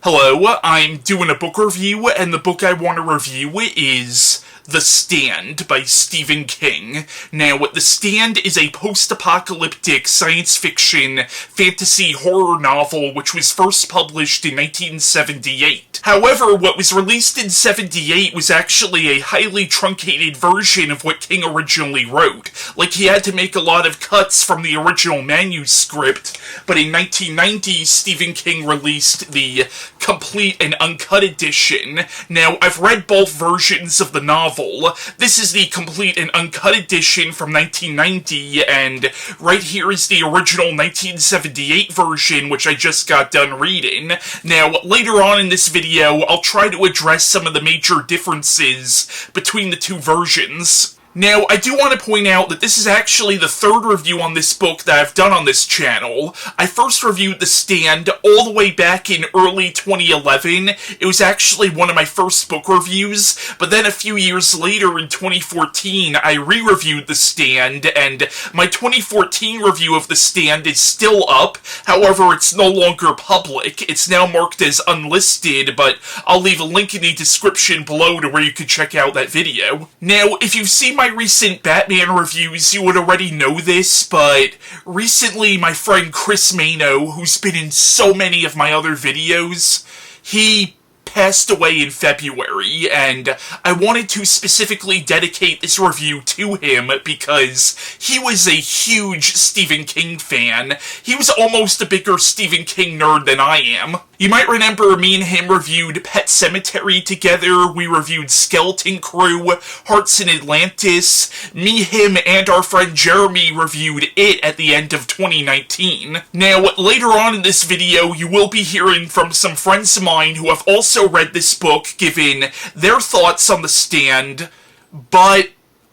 Hello, I'm doing a book review, and the book I want to review is The Stand by Stephen King. Now, The Stand is a post-apocalyptic science fiction fantasy horror novel which was first published in 1978. However, what was released in 78 was actually a highly truncated version of what King originally wrote. Like, he had to make a lot of cuts from the original manuscript, but in 1990, Stephen King released the complete and uncut edition. Now, I've read both versions of the novel. This is the complete and uncut edition from 1990, and right here is the original 1978 version, which I just got done reading. Now, later on in this video, I'll try to address some of the major differences between the two versions. Now, I do want to point out that this is actually the third review on this book that I've done on this channel. I first reviewed The Stand all the way back in early 2011. It was actually one of my first book reviews, but then a few years later in 2014, I re-reviewed The Stand, and my 2014 review of The Stand is still up. However, it's no longer public. It's now marked as unlisted, but I'll leave a link in the description below to where you can check out that video. Now, if you've seen my recent Batman reviews, you would already know this, but recently my friend Chris Maino, who's been in so many of my other videos, he passed away in February, and I wanted to specifically dedicate this review to him because he was a huge Stephen King fan. He was almost a bigger Stephen King nerd than I am. You might remember me and him reviewed Pet Sematary together, we reviewed Skeleton Crew, Hearts in Atlantis, me, him, and our friend Jeremy reviewed it at the end of 2019. Now, later on in this video, you will be hearing from some friends of mine who have also read this book, giving their thoughts on The Stand, but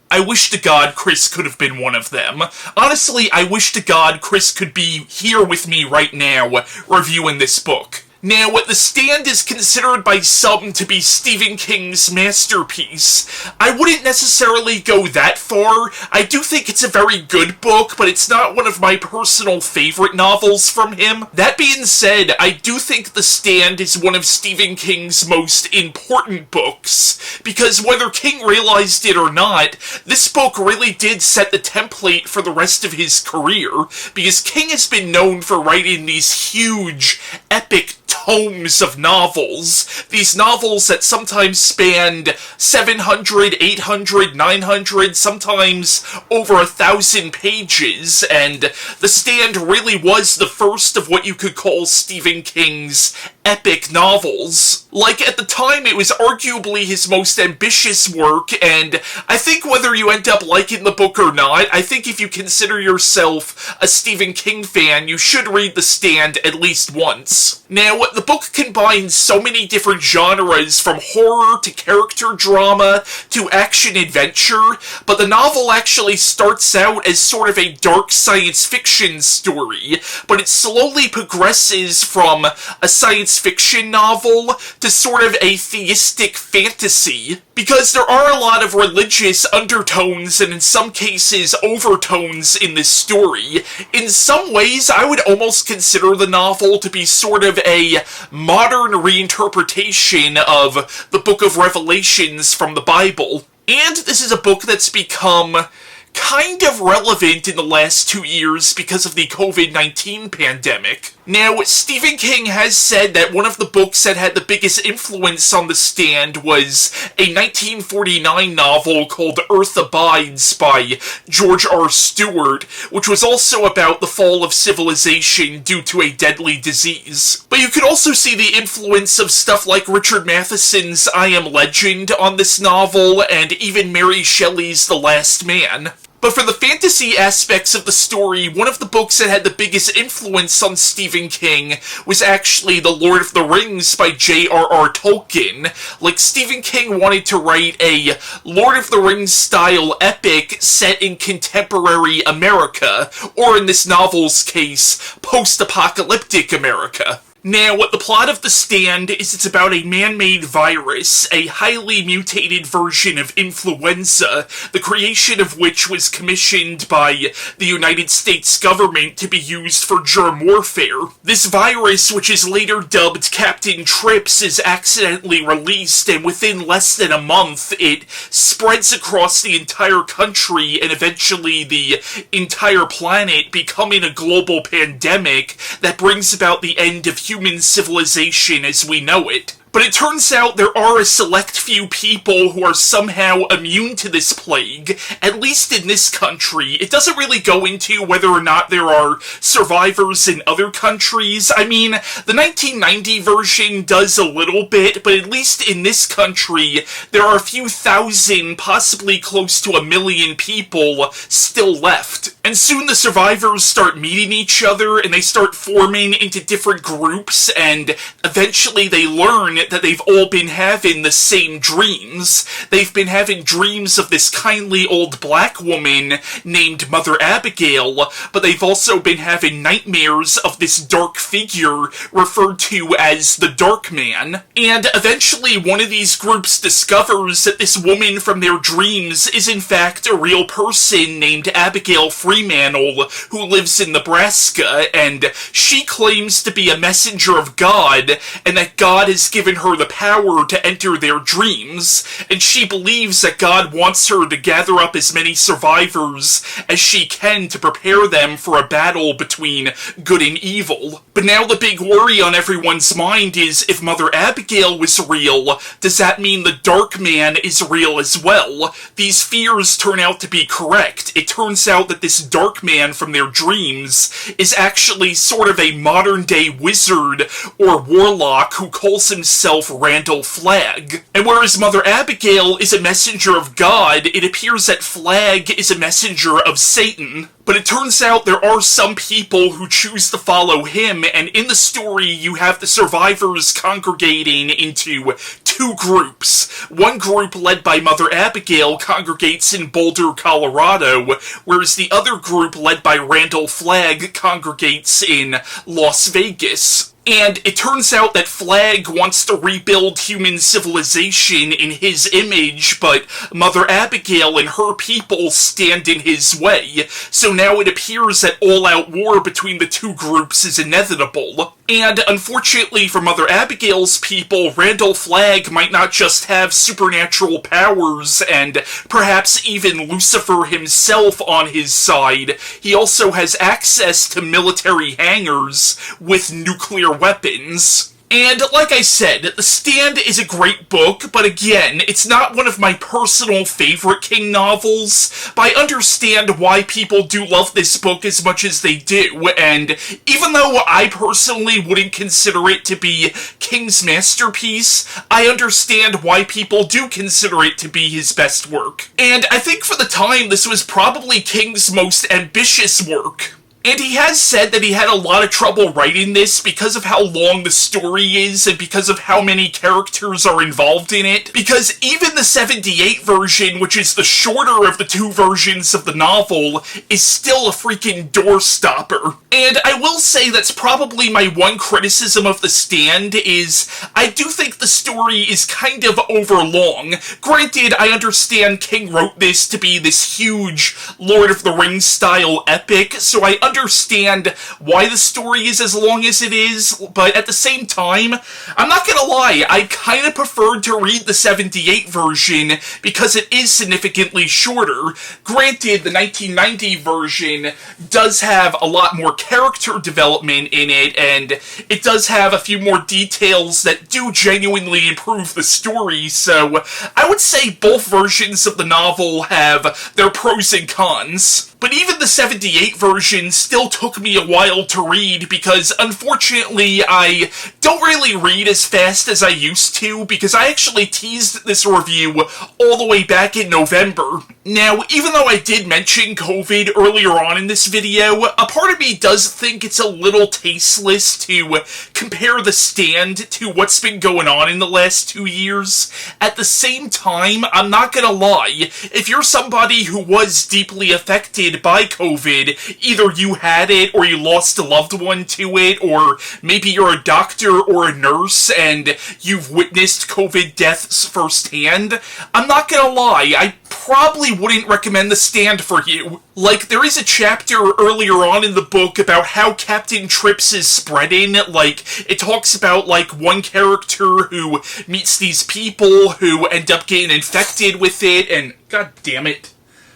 I wish to God Chris could have been one of them. Honestly, I wish to God Chris could be here with me right now, reviewing this book. Now, The Stand is considered by some to be Stephen King's masterpiece. I wouldn't necessarily go that far. I do think it's a very good book, but it's not one of my personal favorite novels from him. That being said, I do think The Stand is one of Stephen King's most important books, because whether King realized it or not, this book really did set the template for the rest of his career, because King has been known for writing these huge, epic tomes of novels. These novels that sometimes spanned 700, 800, 900, sometimes over 1,000 pages, and The Stand really was the first of what you could call Stephen King's epic novels. Like, at the time, it was arguably his most ambitious work, and I think whether you end up liking the book or not, I think if you consider yourself a Stephen King fan, you should read The Stand at least once. Now, the book combines so many different genres, from horror to character drama to action-adventure, but the novel actually starts out as sort of a dark science fiction story, but it slowly progresses from a science fiction novel to sort of a theistic fantasy, because there are a lot of religious undertones and in some cases overtones in this story. In some ways, I would almost consider the novel to be sort of a modern reinterpretation of the Book of Revelations from the Bible. And this is a book that's become kind of relevant in the last 2 years because of the COVID-19 pandemic. Now, Stephen King has said that one of the books that had the biggest influence on The Stand was a 1949 novel called Earth Abides by George R. Stewart, which was also about the fall of civilization due to a deadly disease. But you could also see the influence of stuff like Richard Matheson's I Am Legend on this novel, and even Mary Shelley's The Last Man. But for the fantasy aspects of the story, one of the books that had the biggest influence on Stephen King was actually The Lord of the Rings by J.R.R. Tolkien. Like, Stephen King wanted to write a Lord of the Rings style epic set in contemporary America, or in this novel's case, post-apocalyptic America. Now, the plot of The Stand is it's about a man-made virus, a highly mutated version of influenza, the creation of which was commissioned by the United States government to be used for germ warfare. This virus, which is later dubbed Captain Trips, is accidentally released, and within less than a month, it spreads across the entire country and eventually the entire planet, becoming a global pandemic that brings about the end of human civilization as we know it. But it turns out there are a select few people who are somehow immune to this plague, at least in this country. It doesn't really go into whether or not there are survivors in other countries. I mean, the 1990 version does a little bit, but at least in this country, there are a few thousand, possibly close to 1 million people still left. And soon the survivors start meeting each other, and they start forming into different groups, and eventually they learn that they've all been having the same dreams. They've been having dreams of this kindly old black woman named Mother Abagail, but they've also been having nightmares of this dark figure referred to as the Dark Man. And eventually one of these groups discovers that this woman from their dreams is in fact a real person named Abigail Fremantle, who lives in Nebraska, and she claims to be a messenger of God, and that God has given her the power to enter their dreams, and she believes that God wants her to gather up as many survivors as she can to prepare them for a battle between good and evil. But now the big worry on everyone's mind is, if Mother Abagail was real, does that mean the Dark Man is real as well? These fears turn out to be correct. It turns out that this Dark Man from their dreams is actually sort of a modern-day wizard or warlock who calls himself Randall Flag. And whereas Mother Abagail is a messenger of God, it appears that Flag is a messenger of Satan. But it turns out there are some people who choose to follow him, and in the story you have the survivors congregating into two groups. One group, led by Mother Abagail, congregates in Boulder, Colorado, whereas the other group, led by Randall Flagg, congregates in Las Vegas. And it turns out that Flagg wants to rebuild human civilization in his image, but Mother Abagail and her people stand in his way. So now it appears that all-out war between the two groups is inevitable. And unfortunately for Mother Abagail's people, Randall Flagg might not just have supernatural powers and perhaps even Lucifer himself on his side. He also has access to military hangars with nuclear weapons. And like I said, The Stand is a great book, but again, it's not one of my personal favorite King novels, but I understand why people do love this book as much as they do, and even though I personally wouldn't consider it to be King's masterpiece, I understand why people do consider it to be his best work. And I think for the time, this was probably King's most ambitious work. And he has said that he had a lot of trouble writing this because of how long the story is and because of how many characters are involved in it. Because even the 78 version, which is the shorter of the two versions of the novel, is still a freaking doorstopper. And I will say that's probably my one criticism of The Stand is I do think the story is kind of overlong. Granted, I understand King wrote this to be this huge Lord of the Rings style epic, so I understand why the story is as long as it is, but at the same time, I'm not gonna lie, I kind of preferred to read the 78 version because it is significantly shorter. Granted, the 1990 version does have a lot more character development in it, and it does have a few more details that do genuinely improve the story, so I would say both versions of the novel have their pros and cons. But even the 78 version still took me a while to read because, unfortunately, I don't really read as fast as I used to because I actually teased this review all the way back in November. Now, even though I did mention COVID earlier on in this video, a part of me does think it's a little tasteless to compare The Stand to what's been going on in the last 2 years. At the same time, I'm not gonna lie, if you're somebody who was deeply affected affected by COVID. Either you had it, or you lost a loved one to it, or maybe you're a doctor or a nurse and you've witnessed COVID deaths firsthand. I'm not gonna lie, I probably wouldn't recommend The Stand for you. Like, there is a chapter earlier on in the book about how Captain Trips is spreading. Like, it talks about, like, one character who meets these people who end up getting infected with it, and god damn it,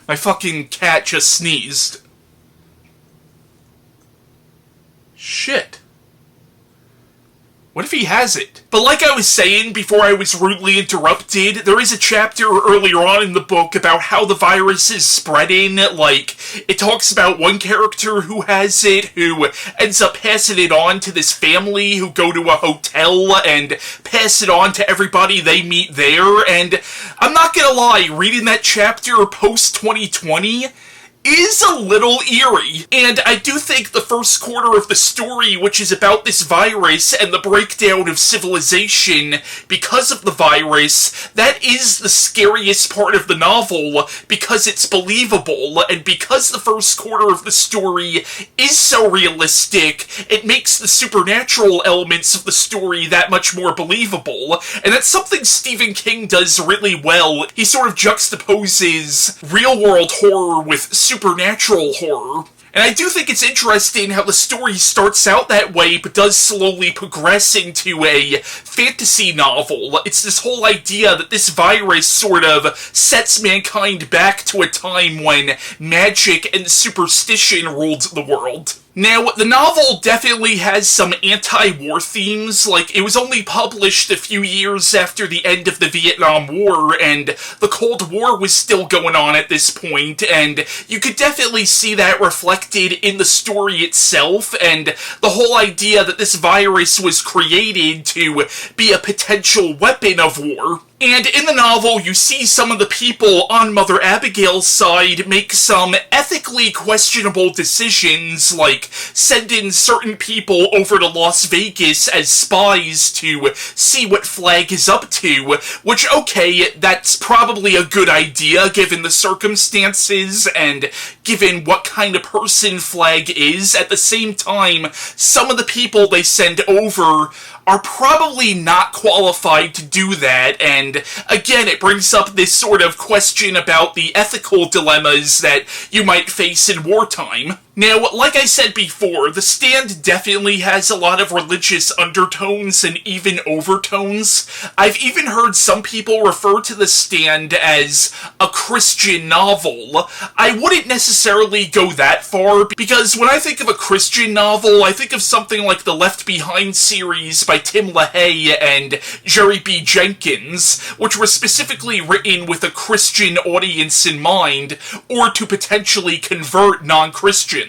my fucking cat just sneezed. Shit. What if he has it? But like I was saying before I was rudely interrupted, there is a chapter earlier on in the book about how the virus is spreading. Like, it talks about one character who has it, who ends up passing it on to this family who go to a hotel and pass it on to everybody they meet there. And I'm not gonna lie, reading that chapter post-2020 is a little eerie. And I do think the first quarter of the story, which is about this virus and the breakdown of civilization because of the virus, that is the scariest part of the novel, because it's believable, and because the first quarter of the story is so realistic, it makes the supernatural elements of the story that much more believable. And that's something Stephen King does really well. He sort of juxtaposes real-world horror with supernatural horror. And I do think it's interesting how the story starts out that way, but does slowly progress into a fantasy novel. It's this whole idea that this virus sort of sets mankind back to a time when magic and superstition ruled the world. Now, the novel definitely has some anti-war themes. Like, it was only published a few years after the end of the Vietnam War, and the Cold War was still going on at this point, and you could definitely see that reflected in the story itself, and the whole idea that this virus was created to be a potential weapon of war. And in the novel, you see some of the people on Mother Abagail's side make some ethically questionable decisions, like sending certain people over to Las Vegas as spies to see what Flagg is up to, which, okay, that's probably a good idea given the circumstances and given what kind of person Flagg is. At the same time, some of the people they send over are probably not qualified to do that, and again, it brings up this sort of question about the ethical dilemmas that you might face in wartime. Now, like I said before, The Stand definitely has a lot of religious undertones and even overtones. I've even heard some people refer to The Stand as a Christian novel. I wouldn't necessarily go that far, because when I think of a Christian novel, I think of something like the Left Behind series by Tim LaHaye and Jerry B. Jenkins, which were specifically written with a Christian audience in mind, or to potentially convert non-Christians.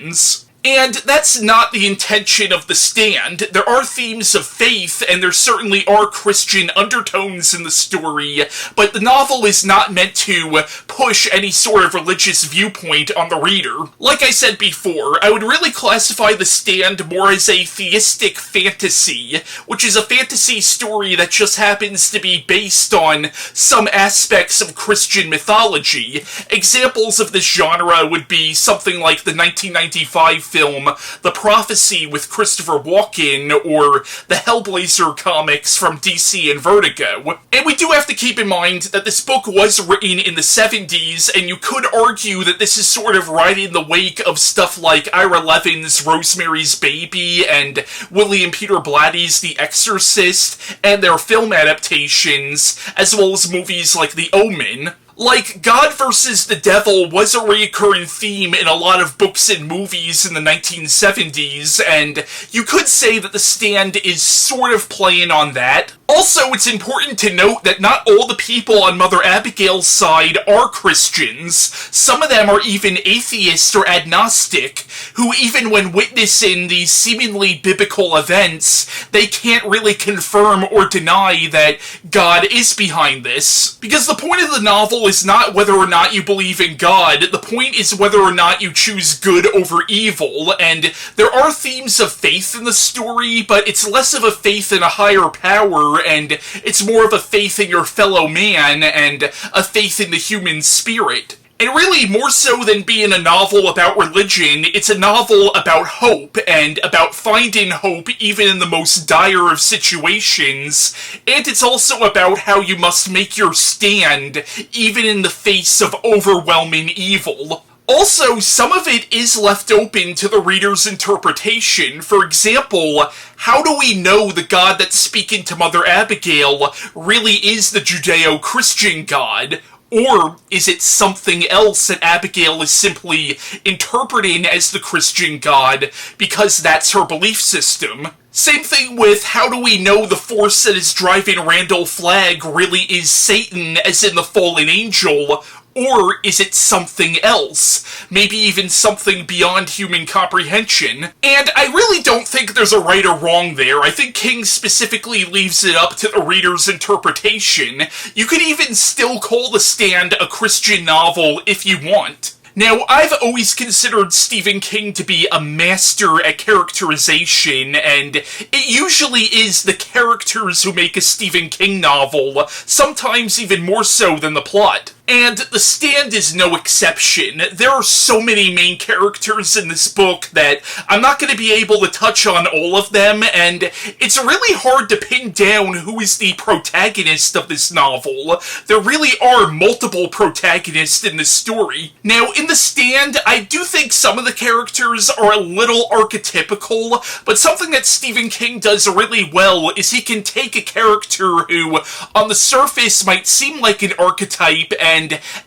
And that's not the intention of The Stand. There are themes of faith, and there certainly are Christian undertones in the story, but the novel is not meant to push any sort of religious viewpoint on the reader. Like I said before, I would really classify The Stand more as a theistic fantasy, which is a fantasy story that just happens to be based on some aspects of Christian mythology. Examples of this genre would be something like the 1995 film The Prophecy with Christopher Walken, or the Hellblazer comics from DC and Vertigo. And we do have to keep in mind that this book was written in the 70s, and you could argue that this is sort of right in the wake of stuff like Ira Levin's Rosemary's Baby and William Peter Blatty's The Exorcist, and their film adaptations, as well as movies like The Omen. Like, God versus the devil was a recurring theme in a lot of books and movies in the 1970s, and you could say that The Stand is sort of playing on that. Also, it's important to note that not all the people on Mother Abagail's side are Christians. Some of them are even atheist or agnostic, who even when witnessing these seemingly biblical events, they can't really confirm or deny that God is behind this. Because the point of the novel is not whether or not you believe in God, the point is whether or not you choose good over evil, and there are themes of faith in the story, but it's less of a faith in a higher power, and it's more of a faith in your fellow man, and a faith in the human spirit. And really, more so than being a novel about religion, it's a novel about hope, and about finding hope even in the most dire of situations, and it's also about how you must make your stand even in the face of overwhelming evil. Also, some of it is left open to the reader's interpretation. For example, how do we know the God that's speaking to Mother Abagail really is the Judeo-Christian God? Or is it something else that Abigail is simply interpreting as the Christian God because that's her belief system? Same thing with how do we know the force that is driving Randall Flag really is Satan, as in the fallen angel, or is it something else? Maybe even something beyond human comprehension? And I really don't think there's a right or wrong there. I think King specifically leaves it up to the reader's interpretation. You could even still call The Stand a Christian novel if you want. Now, I've always considered Stephen King to be a master at characterization, and it usually is the characters who make a Stephen King novel, sometimes even more so than the plot. And The Stand is no exception. There are so many main characters in this book that I'm not going to be able to touch on all of them, and it's really hard to pin down who is the protagonist of this novel. There really are multiple protagonists in this story. Now, in The Stand, I do think some of the characters are a little archetypical, but something that Stephen King does really well is he can take a character who, on the surface, might seem like an archetype and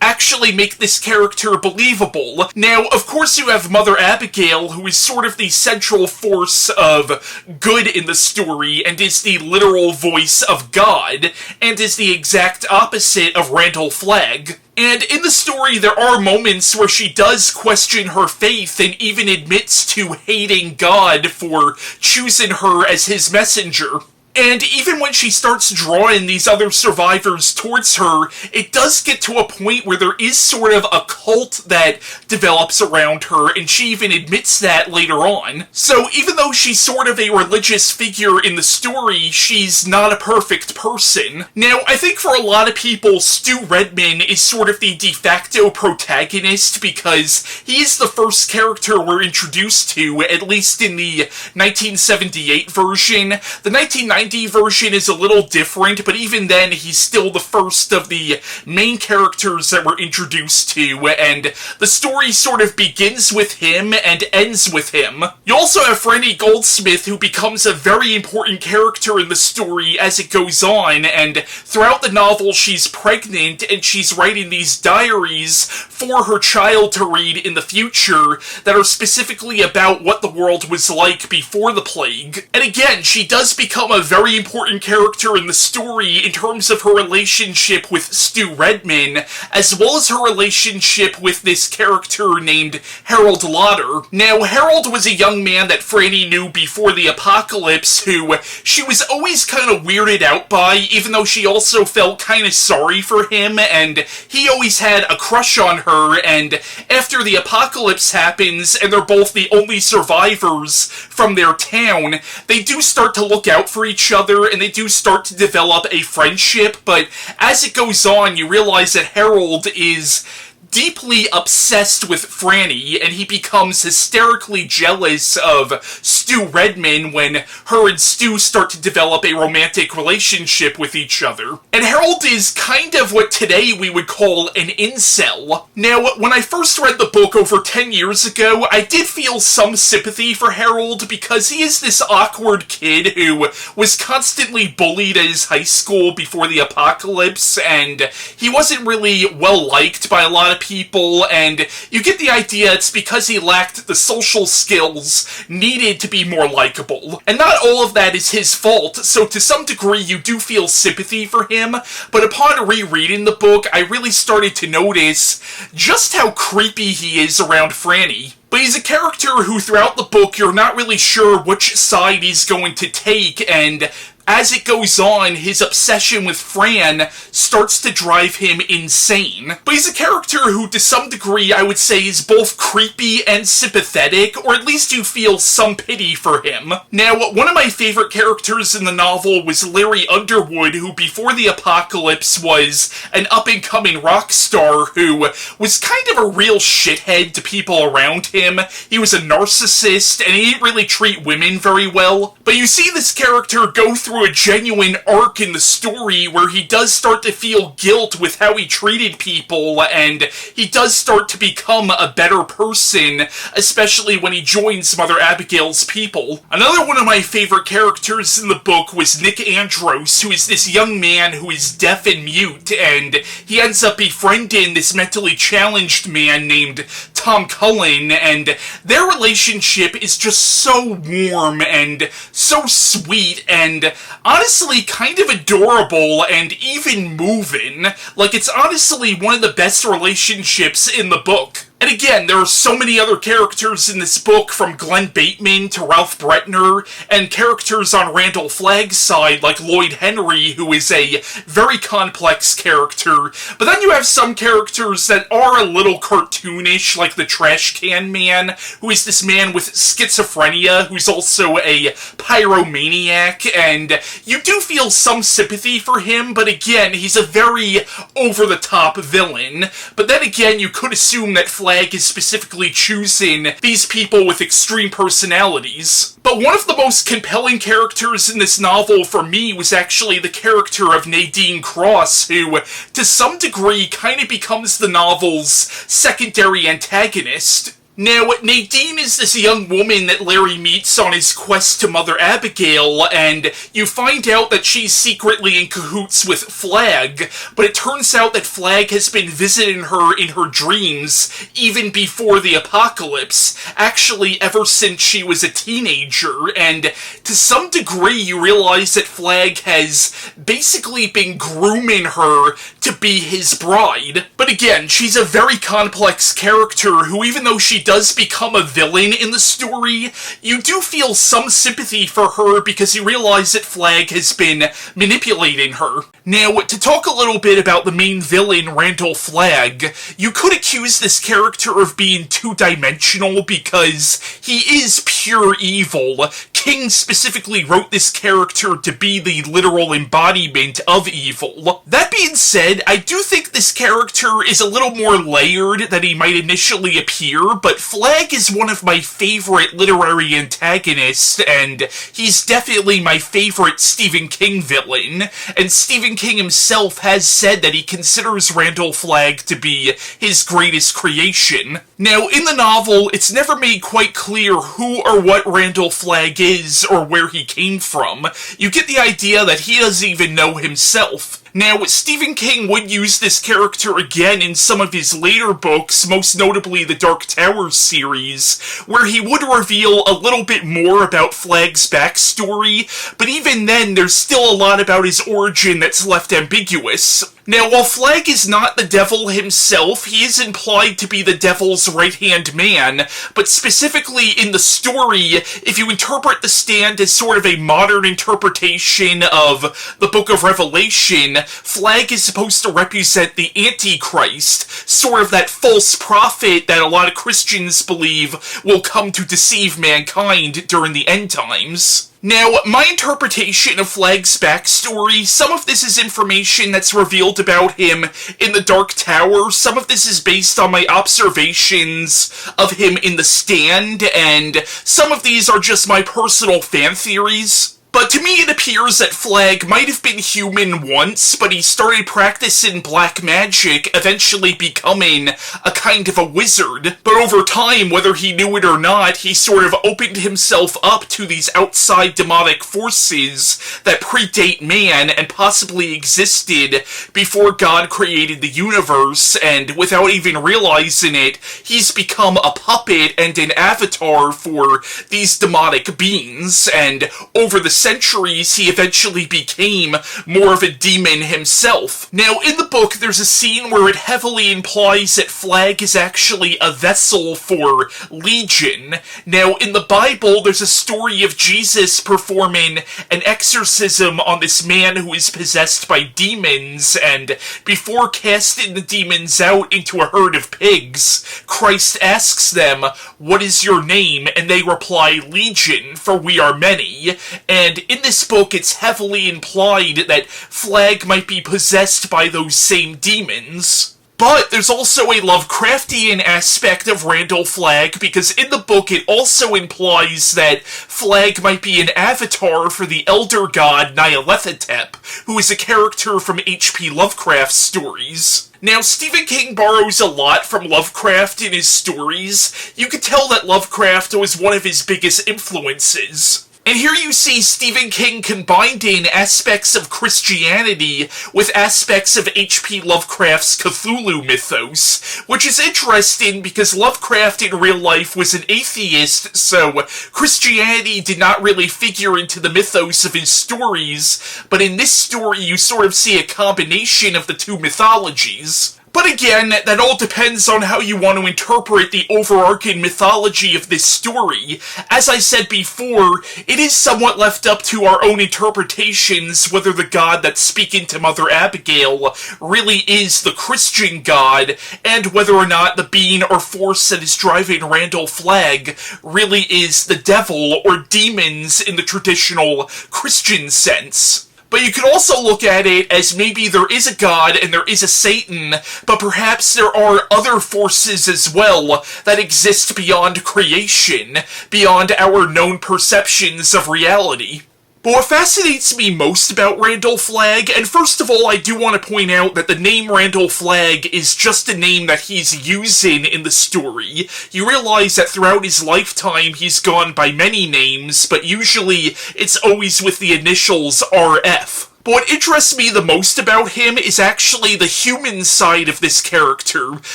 actually make this character believable. Now, of course you have Mother Abagail, who is sort of the central force of good in the story, and is the literal voice of God, and is the exact opposite of Randall Flagg. And in the story, there are moments where she does question her faith and even admits to hating God for choosing her as his messenger. And even when she starts drawing these other survivors towards her, it does get to a point where there is sort of a cult that develops around her, and she even admits that later on. So even though she's sort of a religious figure in the story, she's not a perfect person. Now, I think for a lot of people, Stu Redman is sort of the de facto protagonist because he is the first character we're introduced to, at least in the 1978 version. The 1990 version is a little different, but even then, he's still the first of the main characters that we're introduced to, and the story sort of begins with him and ends with him. You also have Freddie Goldsmith, who becomes a very important character in the story as it goes on, and throughout the novel, she's pregnant, and she's writing these diaries for her child to read in the future that are specifically about what the world was like before the plague. And again, she does become a very important character in the story in terms of her relationship with Stu Redman, as well as her relationship with this character named Harold Lauder. Now, Harold was a young man that Franny knew before the apocalypse, who she was always kind of weirded out by, even though she also felt kind of sorry for him, and he always had a crush on her, and after the apocalypse happens, and they're both the only survivors from their town, they do start to look out for each other, and they do start to develop a friendship, but as it goes on, you realize that Harold is deeply obsessed with Franny, and he becomes hysterically jealous of Stu Redman when her and Stu start to develop a romantic relationship with each other. And Harold is kind of what today we would call an incel. Now, when I first read the book over 10 years ago, I did feel some sympathy for Harold because he is this awkward kid who was constantly bullied at his high school before the apocalypse, and he wasn't really well liked by a lot of people, and you get the idea it's because he lacked the social skills needed to be more likable. And not all of that is his fault, so to some degree you do feel sympathy for him, but upon rereading the book, I really started to notice just how creepy he is around Franny. But he's a character who throughout the book you're not really sure which side he's going to take, and as it goes on, his obsession with Fran starts to drive him insane. But he's a character who, to some degree, I would say is both creepy and sympathetic, or at least you feel some pity for him. Now, one of my favorite characters in the novel was Larry Underwood, who before the apocalypse was an up-and-coming rock star who was kind of a real shithead to people around him. He was a narcissist, and he didn't really treat women very well. But you see this character go through a genuine arc in the story where he does start to feel guilt with how he treated people, and he does start to become a better person, especially when he joins Mother Abigail's people. Another one of my favorite characters in the book was Nick Andros, who is this young man who is deaf and mute, and he ends up befriending this mentally challenged man named Tom Cullen, and their relationship is just so warm and so sweet and honestly kind of adorable and even moving. Like, it's honestly one of the best relationships in the book. And again, there are so many other characters in this book, from Glenn Bateman to Ralph Bretner, and characters on Randall Flagg's side, like Lloyd Henry, who is a very complex character. But then you have some characters that are a little cartoonish, like the Trash Can Man, who is this man with schizophrenia, who's also a pyromaniac, and you do feel some sympathy for him, but again, he's a very over-the-top villain. But then again, you could assume that Flag is specifically choosing these people with extreme personalities. But one of the most compelling characters in this novel for me was actually the character of Nadine Cross, who, to some degree, kind of becomes the novel's secondary antagonist. Now, Nadine is this young woman that Larry meets on his quest to Mother Abagail, and you find out that she's secretly in cahoots with Flag, but it turns out that Flag has been visiting her in her dreams even before the apocalypse, actually ever since she was a teenager, and to some degree you realize that Flag has basically been grooming her to be his bride. But again, she's a very complex character who, even though she does become a villain in the story, you do feel some sympathy for her because you realize that Flag has been manipulating her. Now, to talk a little bit about the main villain, Randall Flagg, you could accuse this character of being two-dimensional because he is pure evil. King specifically wrote this character to be the literal embodiment of evil. That being said, I do think this character is a little more layered than he might initially appear, but Flag is one of my favorite literary antagonists, and he's definitely my favorite Stephen King villain, and Stephen King himself has said that he considers Randall Flagg to be his greatest creation. Now, in the novel, it's never made quite clear who or what Randall Flagg is or where he came from. You get the idea that he doesn't even know himself. Now, Stephen King would use this character again in some of his later books, most notably the Dark Tower series, where he would reveal a little bit more about Flagg's backstory, but even then, there's still a lot about his origin that's left ambiguous. Now, while Flag is not the devil himself, he is implied to be the devil's right-hand man, but specifically in the story, if you interpret the Stand as sort of a modern interpretation of the Book of Revelation, Flag is supposed to represent the Antichrist, sort of that false prophet that a lot of Christians believe will come to deceive mankind during the end times. Now, my interpretation of Flagg's backstory, some of this is information that's revealed about him in the Dark Tower, some of this is based on my observations of him in the Stand, and some of these are just my personal fan theories. But to me it appears that Flag might have been human once, but he started practicing black magic, eventually becoming a kind of a wizard. But over time, whether he knew it or not, he sort of opened himself up to these outside demonic forces that predate man and possibly existed before God created the universe, and without even realizing it, he's become a puppet and an avatar for these demonic beings, and over the centuries, he eventually became more of a demon himself. Now, in the book, there's a scene where it heavily implies that Flagg is actually a vessel for Legion. Now, in the Bible, there's a story of Jesus performing an exorcism on this man who is possessed by demons, and before casting the demons out into a herd of pigs, Christ asks them, "What is your name?" And they reply, "Legion, for we are many." And in this book, it's heavily implied that Flagg might be possessed by those same demons. But there's also a Lovecraftian aspect of Randall Flagg, because in the book it also implies that Flagg might be an avatar for the elder god Nyarlathotep, who is a character from H.P. Lovecraft's stories. Now, Stephen King borrows a lot from Lovecraft in his stories. You could tell that Lovecraft was one of his biggest influences. And here you see Stephen King combining aspects of Christianity with aspects of H.P. Lovecraft's Cthulhu mythos, which is interesting because Lovecraft in real life was an atheist, so Christianity did not really figure into the mythos of his stories, but in this story you sort of see a combination of the two mythologies. But again, that all depends on how you want to interpret the overarching mythology of this story. As I said before, it is somewhat left up to our own interpretations whether the god that's speaking to Mother Abagail really is the Christian god, and whether or not the being or force that is driving Randall Flagg really is the devil or demons in the traditional Christian sense. But you could also look at it as maybe there is a god and there is a Satan, but perhaps there are other forces as well that exist beyond creation, beyond our known perceptions of reality. But what fascinates me most about Randall Flagg, and first of all I do want to point out that the name Randall Flagg is just a name that he's using in the story. You realize that throughout his lifetime he's gone by many names, but usually it's always with the initials RF. But what interests me the most about him is actually the human side of this character,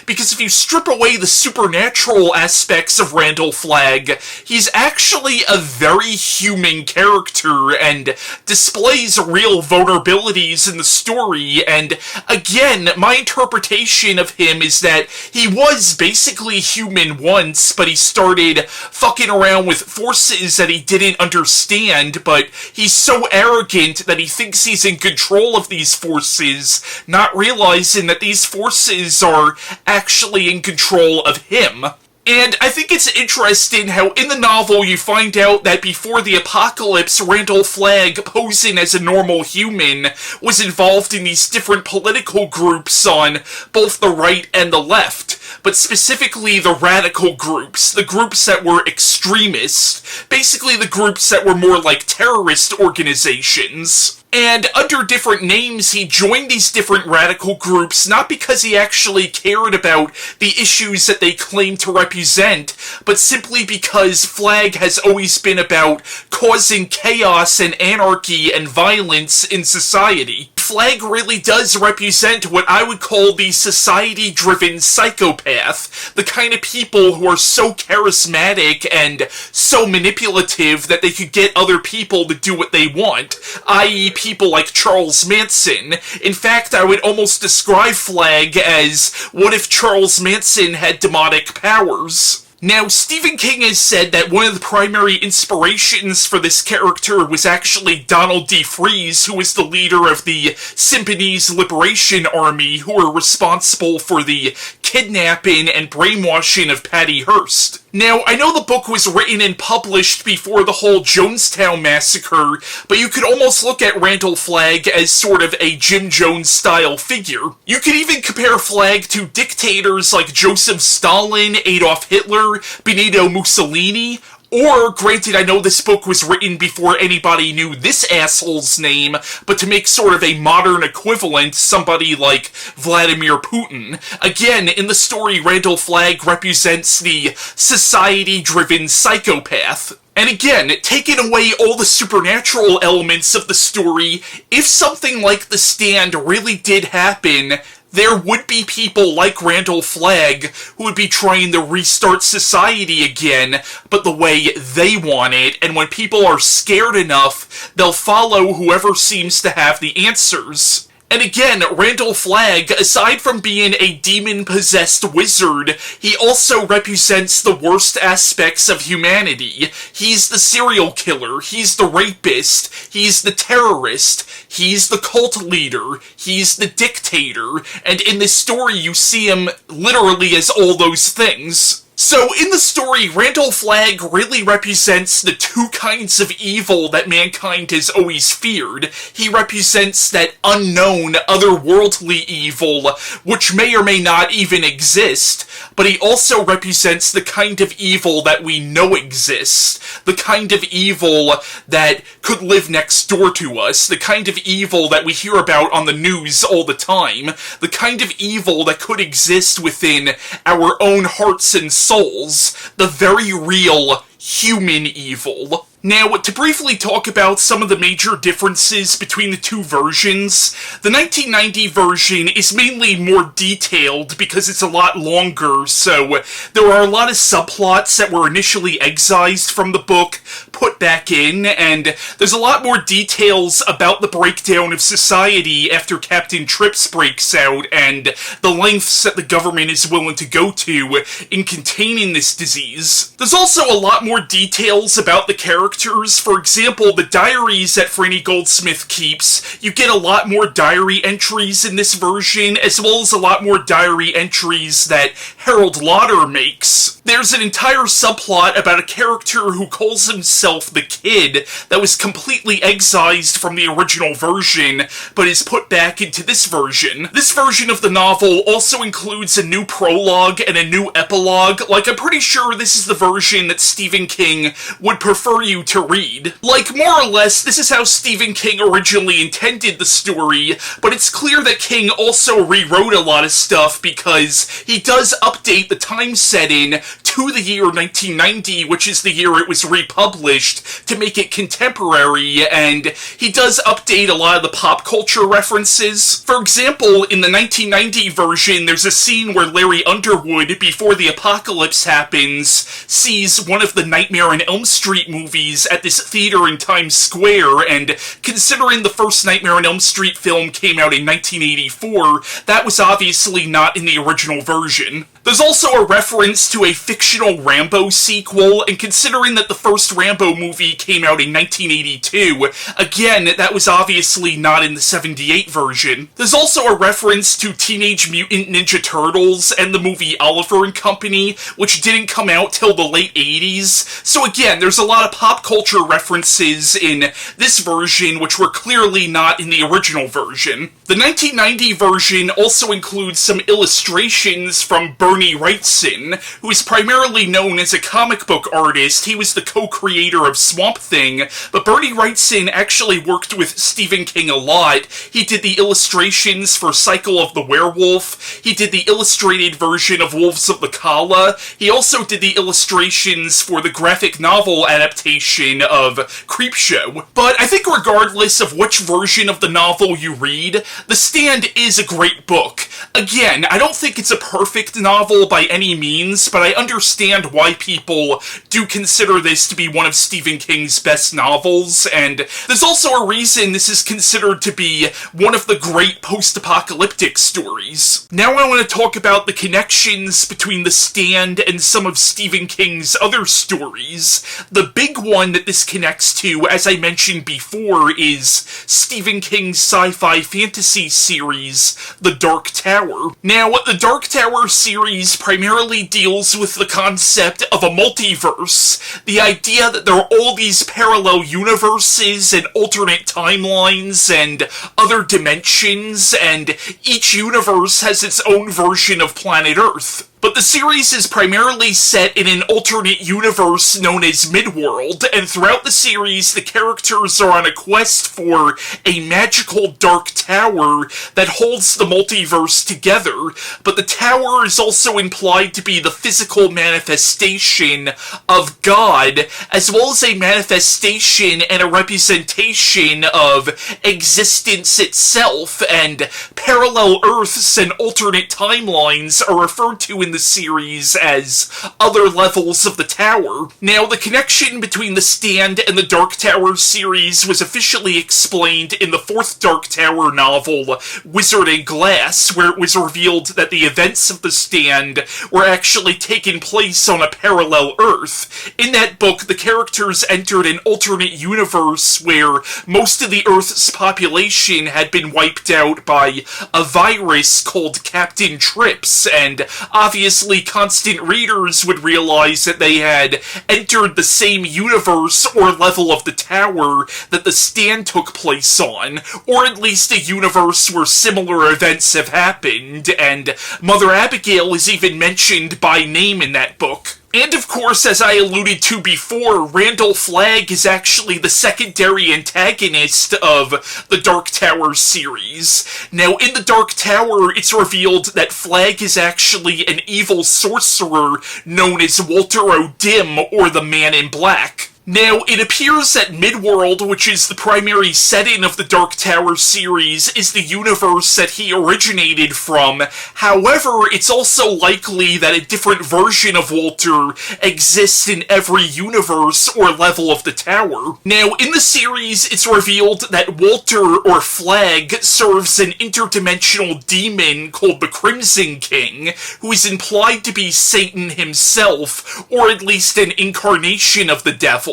because if you strip away the supernatural aspects of Randall Flagg, he's actually a very human character and displays real vulnerabilities in the story, and again, my interpretation of him is that he was basically human once, but he started fucking around with forces that he didn't understand, but he's so arrogant that he thinks he's in control of these forces, not realizing that these forces are actually in control of him. And I think it's interesting how in the novel you find out that before the apocalypse, Randall Flagg, posing as a normal human, was involved in these different political groups on both the right and the left, but specifically the radical groups, the groups that were extremist, basically the groups that were more like terrorist organizations. And under different names, he joined these different radical groups, not because he actually cared about the issues that they claim to represent, but simply because Flagg has always been about causing chaos and anarchy and violence in society. Flagg really does represent what I would call the society-driven psychopath, the kind of people who are so charismatic and so manipulative that they could get other people to do what they want, i.e. people like Charles Manson. In fact, I would almost describe Flagg as, what if Charles Manson had demonic powers? Now, Stephen King has said that one of the primary inspirations for this character was actually Donald D. Freeze, who was the leader of the Symphonie's Liberation Army, who were responsible for the kidnapping and brainwashing of Patty Hearst. Now, I know the book was written and published before the whole Jonestown massacre, but you could almost look at Randall Flagg as sort of a Jim Jones-style figure. You could even compare Flagg to dictators like Joseph Stalin, Adolf Hitler, Benito Mussolini, or, granted, I know this book was written before anybody knew this asshole's name, but to make sort of a modern equivalent, somebody like Vladimir Putin. Again, in the story, Randall Flagg represents the society-driven psychopath. And again, taking away all the supernatural elements of the story, if something like The Stand really did happen, there would be people like Randall Flagg who would be trying to restart society again, but the way they want it, and when people are scared enough, they'll follow whoever seems to have the answers. And again, Randall Flagg, aside from being a demon-possessed wizard, he also represents the worst aspects of humanity. He's the serial killer, he's the rapist, he's the terrorist, he's the cult leader, he's the dictator, and in this story you see him literally as all those things. So, in the story, Randall Flagg really represents the two kinds of evil that mankind has always feared. He represents that unknown, otherworldly evil, which may or may not even exist, but he also represents the kind of evil that we know exists, the kind of evil that could live next door to us, the kind of evil that we hear about on the news all the time, the kind of evil that could exist within our own hearts and souls, the very real human evil. Now, to briefly talk about some of the major differences between the two versions, the 1990 version is mainly more detailed because it's a lot longer, so there are a lot of subplots that were initially excised from the book, put back in, and there's a lot more details about the breakdown of society after Captain Trips breaks out, and the lengths that the government is willing to go to in containing this disease. There's also a lot more details about the characters. For example, the diaries that Freddie Goldsmith keeps, you get a lot more diary entries in this version, as well as a lot more diary entries that Harold Lauder makes. There's an entire subplot about a character who calls himself the Kid that was completely excised from the original version, but is put back into this version. This version of the novel also includes a new prologue and a new epilogue. Like, I'm pretty sure this is the version that Stephen King would prefer you to read. Like, more or less, this is how Stephen King originally intended the story, but it's clear that King also rewrote a lot of stuff because he does update the time setting to the year 1990, which is the year it was republished, to make it contemporary, and he does update a lot of the pop culture references. For example, in the 1990 version, there's a scene where Larry Underwood, before the apocalypse happens, sees one of the Nightmare on Elm Street movies at this theater in Times Square, and considering the first Nightmare on Elm Street film came out in 1984, that was obviously not in the original version. There's also a reference to a fictional Rambo sequel, and considering that the first Rambo movie came out in 1982, again, that was obviously not in the 78 version. There's also a reference to Teenage Mutant Ninja Turtles and the movie Oliver and Company, which didn't come out till the late 80s, so again, there's a lot of pop culture references in this version which were clearly not in the original version. The 1990 version also includes some illustrations from Bernie Wrightson, who is primarily known as a comic book artist. He was the co-creator of Swamp Thing, but Bernie Wrightson actually worked with Stephen King a lot. He did the illustrations for Cycle of the Werewolf, he did the illustrated version of Wolves of the Kala, he also did the illustrations for the graphic novel adaptation of Creepshow. But I think regardless of which version of the novel you read, The Stand is a great book. Again, I don't think it's a perfect novel by any means, but I understand why people do consider this to be one of Stephen King's best novels, and there's also a reason this is considered to be one of the great post-apocalyptic stories. Now I want to talk about the connections between The Stand and some of Stephen King's other stories. The big one that this connects to, as I mentioned before, is Stephen King's sci-fi fantasy series, The Dark Tower. Now, the Dark Tower series primarily deals with the concept of a multiverse, the idea that there are all these parallel universes and alternate timelines and other dimensions, and each universe has its own version of planet Earth. But the series is primarily set in an alternate universe known as Midworld, and throughout the series, the characters are on a quest for a magical dark tower that holds the multiverse together, but the tower is also implied to be the physical manifestation of God, as well as a manifestation and a representation of existence itself, and parallel Earths and alternate timelines are referred to in the series as other levels of the tower. Now, the connection between The Stand and the Dark Tower series was officially explained in the fourth Dark Tower novel, Wizard and Glass, where it was revealed that the events of The Stand were actually taking place on a parallel Earth. In that book, the characters entered an alternate universe where most of the Earth's population had been wiped out by a virus called Captain Trips, and obviously constant readers would realize that they had entered the same universe or level of the tower that The Stand took place on, or at least a universe where similar events have happened, and Mother Abagail is even mentioned by name in that book. And of course, as I alluded to before, Randall Flag is actually the secondary antagonist of the Dark Tower series. Now, in the Dark Tower, it's revealed that Flag is actually an evil sorcerer known as Walter O'Dim, or the Man in Black. Now, it appears that Midworld, which is the primary setting of the Dark Tower series, is the universe that he originated from. However, it's also likely that a different version of Walter exists in every universe or level of the tower. Now, in the series, it's revealed that Walter, or Flag, serves an interdimensional demon called the Crimson King, who is implied to be Satan himself, or at least an incarnation of the devil.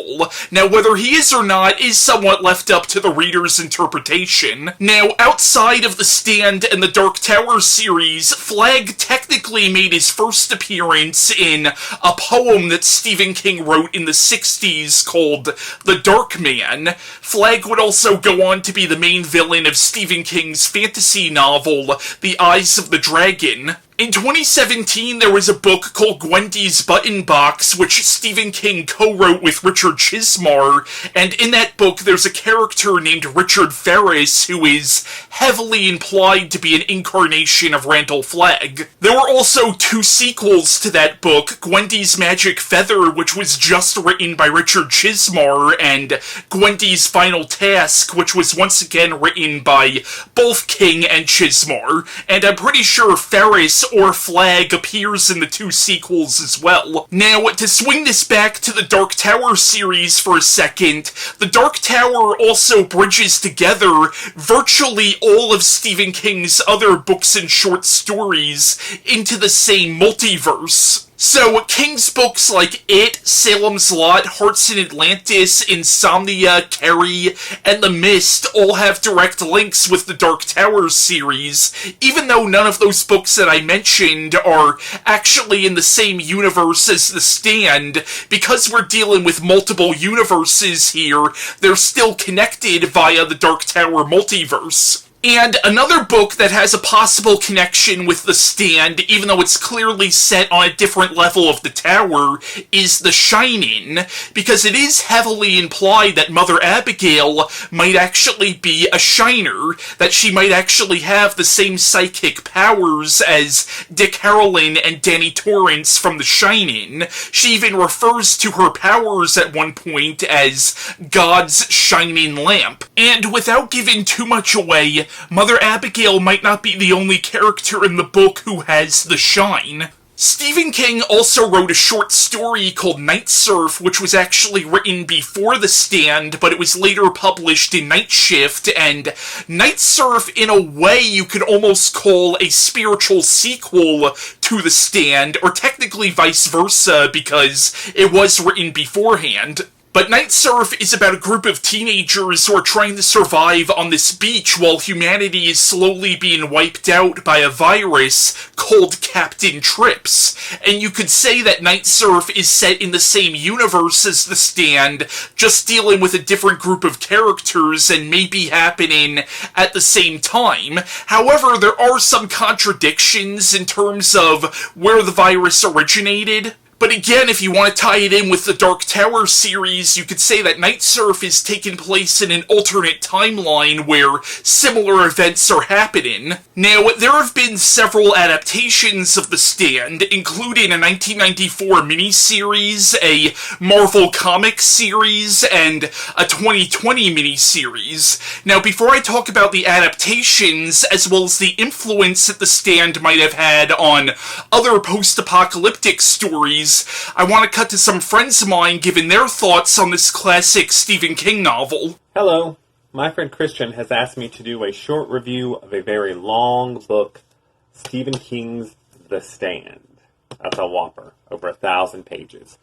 Now, whether he is or not is somewhat left up to the reader's interpretation. Now, outside of The Stand and the Dark Tower series, Flag technically made his first appearance in a poem that Stephen King wrote in the 60s called The Dark Man. Flag would also go on to be the main villain of Stephen King's fantasy novel, The Eyes of the Dragon. In 2017, there was a book called Gwendy's Button Box, which Stephen King co-wrote with Richard Chizmar, and in that book there's a character named Richard Ferris who is heavily implied to be an incarnation of Randall Flagg. There were also two sequels to that book, Gwendy's Magic Feather, which was just written by Richard Chizmar, and Gwendy's Final Task, which was once again written by both King and Chizmar, and I'm pretty sure Ferris or Flag appears in the two sequels as well. Now, to swing this back to the Dark Tower series for a second, the Dark Tower also bridges together virtually all of Stephen King's other books and short stories into the same multiverse. So, King's books like It, Salem's Lot, Hearts in Atlantis, Insomnia, Carrie, and The Mist all have direct links with the Dark Tower series, even though none of those books that I mentioned are actually in the same universe as The Stand. Because we're dealing with multiple universes here, they're still connected via the Dark Tower multiverse. And another book that has a possible connection with The Stand, even though it's clearly set on a different level of the tower, is The Shining, because it is heavily implied that Mother Abagail might actually be a Shiner, that she might actually have the same psychic powers as Dick Harlan and Danny Torrance from The Shining. She even refers to her powers at one point as God's shining lamp. And without giving too much away, Mother Abagail might not be the only character in the book who has the shine. Stephen King also wrote a short story called Night Surf, which was actually written before The Stand, but it was later published in Night Shift, and Night Surf, in a way, you could almost call a spiritual sequel to The Stand, or technically vice versa, because it was written beforehand. But Night Surf is about a group of teenagers who are trying to survive on this beach while humanity is slowly being wiped out by a virus called Captain Trips. And you could say that Night Surf is set in the same universe as The Stand, just dealing with a different group of characters and maybe happening at the same time. However, there are some contradictions in terms of where the virus originated. But again, if you want to tie it in with the Dark Tower series, you could say that Night Surf is taking place in an alternate timeline where similar events are happening. Now, there have been several adaptations of The Stand, including a 1994 miniseries, a Marvel Comics series, and a 2020 miniseries. Now, before I talk about the adaptations, as well as the influence that The Stand might have had on other post-apocalyptic stories, I want to cut to some friends of mine giving their thoughts on this classic Stephen King novel. Hello, my friend Christian has asked me to do a short review of a very long book, Stephen King's The Stand. That's a whopper, over 1,000 pages.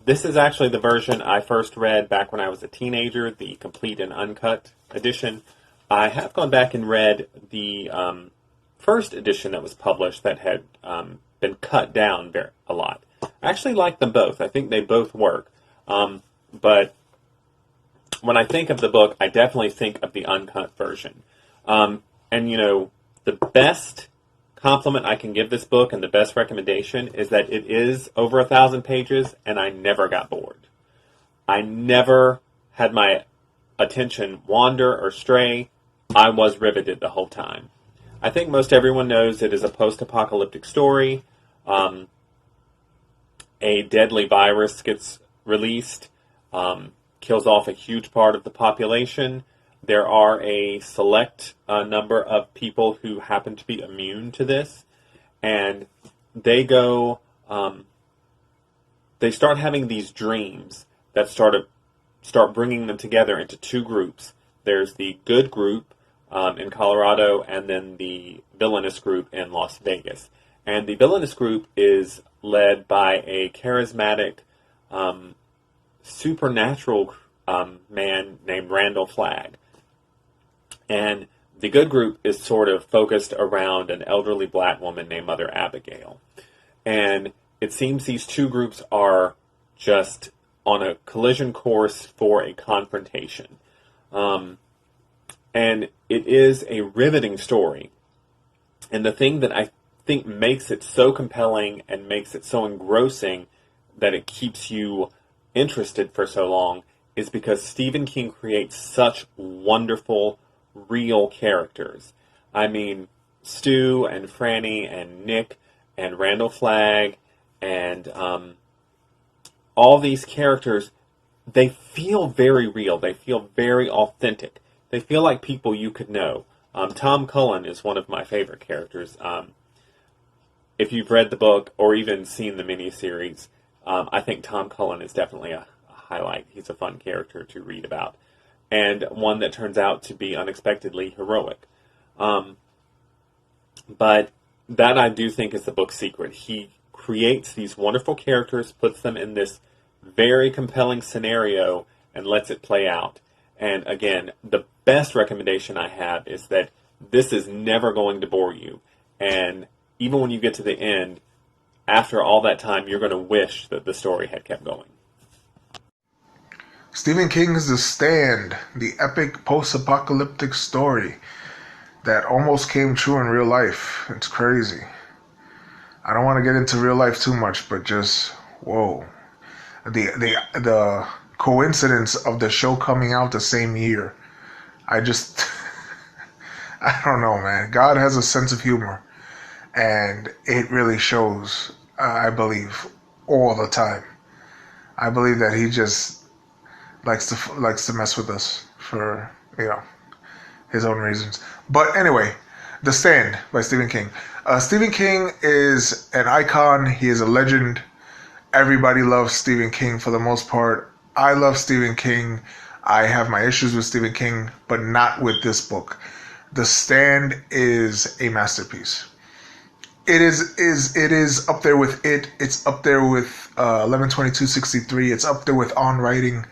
This is actually the version I first read back when I was a teenager, the complete and uncut edition. I have gone back and read the first edition that was published that had been cut down a lot. I actually like them both. I think they both work. But when I think of the book, I definitely think of the uncut version. And, you know, the best compliment I can give this book and the best recommendation is that it is over 1,000 pages and I never got bored. I never had my attention wander or stray. I was riveted the whole time. I think most everyone knows it is a post-apocalyptic story. A deadly virus gets released, kills off a huge part of the population. There are a select number of people who happen to be immune to this, and they go, they start having these dreams that start bringing them together into two groups. There's the good group in Colorado, and then the villainous group in Las Vegas. And the villainous group is led by a charismatic, supernatural man named Randall Flag. And the good group is sort of focused around an elderly black woman named Mother Abagail. And it seems these two groups are just on a collision course for a confrontation. And it is a riveting story. And the thing that I think makes it so compelling and makes it so engrossing that it keeps you interested for so long is because Stephen King creates such wonderful, real characters. I mean, Stu and Franny and Nick and Randall Flagg and all these characters, they feel very real. They feel very authentic. They feel like people you could know. Tom Cullen is one of my favorite characters. If you've read the book or even seen the miniseries, I think Tom Cullen is definitely a highlight. He's a fun character to read about, and one that turns out to be unexpectedly heroic. But that I do think is the book's secret. He creates these wonderful characters, puts them in this very compelling scenario, and lets it play out. And again, the best recommendation I have is that this is never going to bore you. And even when you get to the end, after all that time, you're going to wish that the story had kept going. Stephen King's The Stand, the epic post-apocalyptic story that almost came true in real life. It's crazy. I don't want to get into real life too much, but just, whoa. The coincidence of the show coming out the same year. I don't know, man. God has a sense of humor. And it really shows, I believe, all the time. I believe that he just likes to mess with us for, his own reasons. But anyway, The Stand by Stephen King. Stephen King is an icon. He is a legend. Everybody loves Stephen King for the most part. I love Stephen King. I have my issues with Stephen King, but not with this book. The Stand is a masterpiece. it is up there with it. It's up there with 11/22/63. It's up there with On Writing.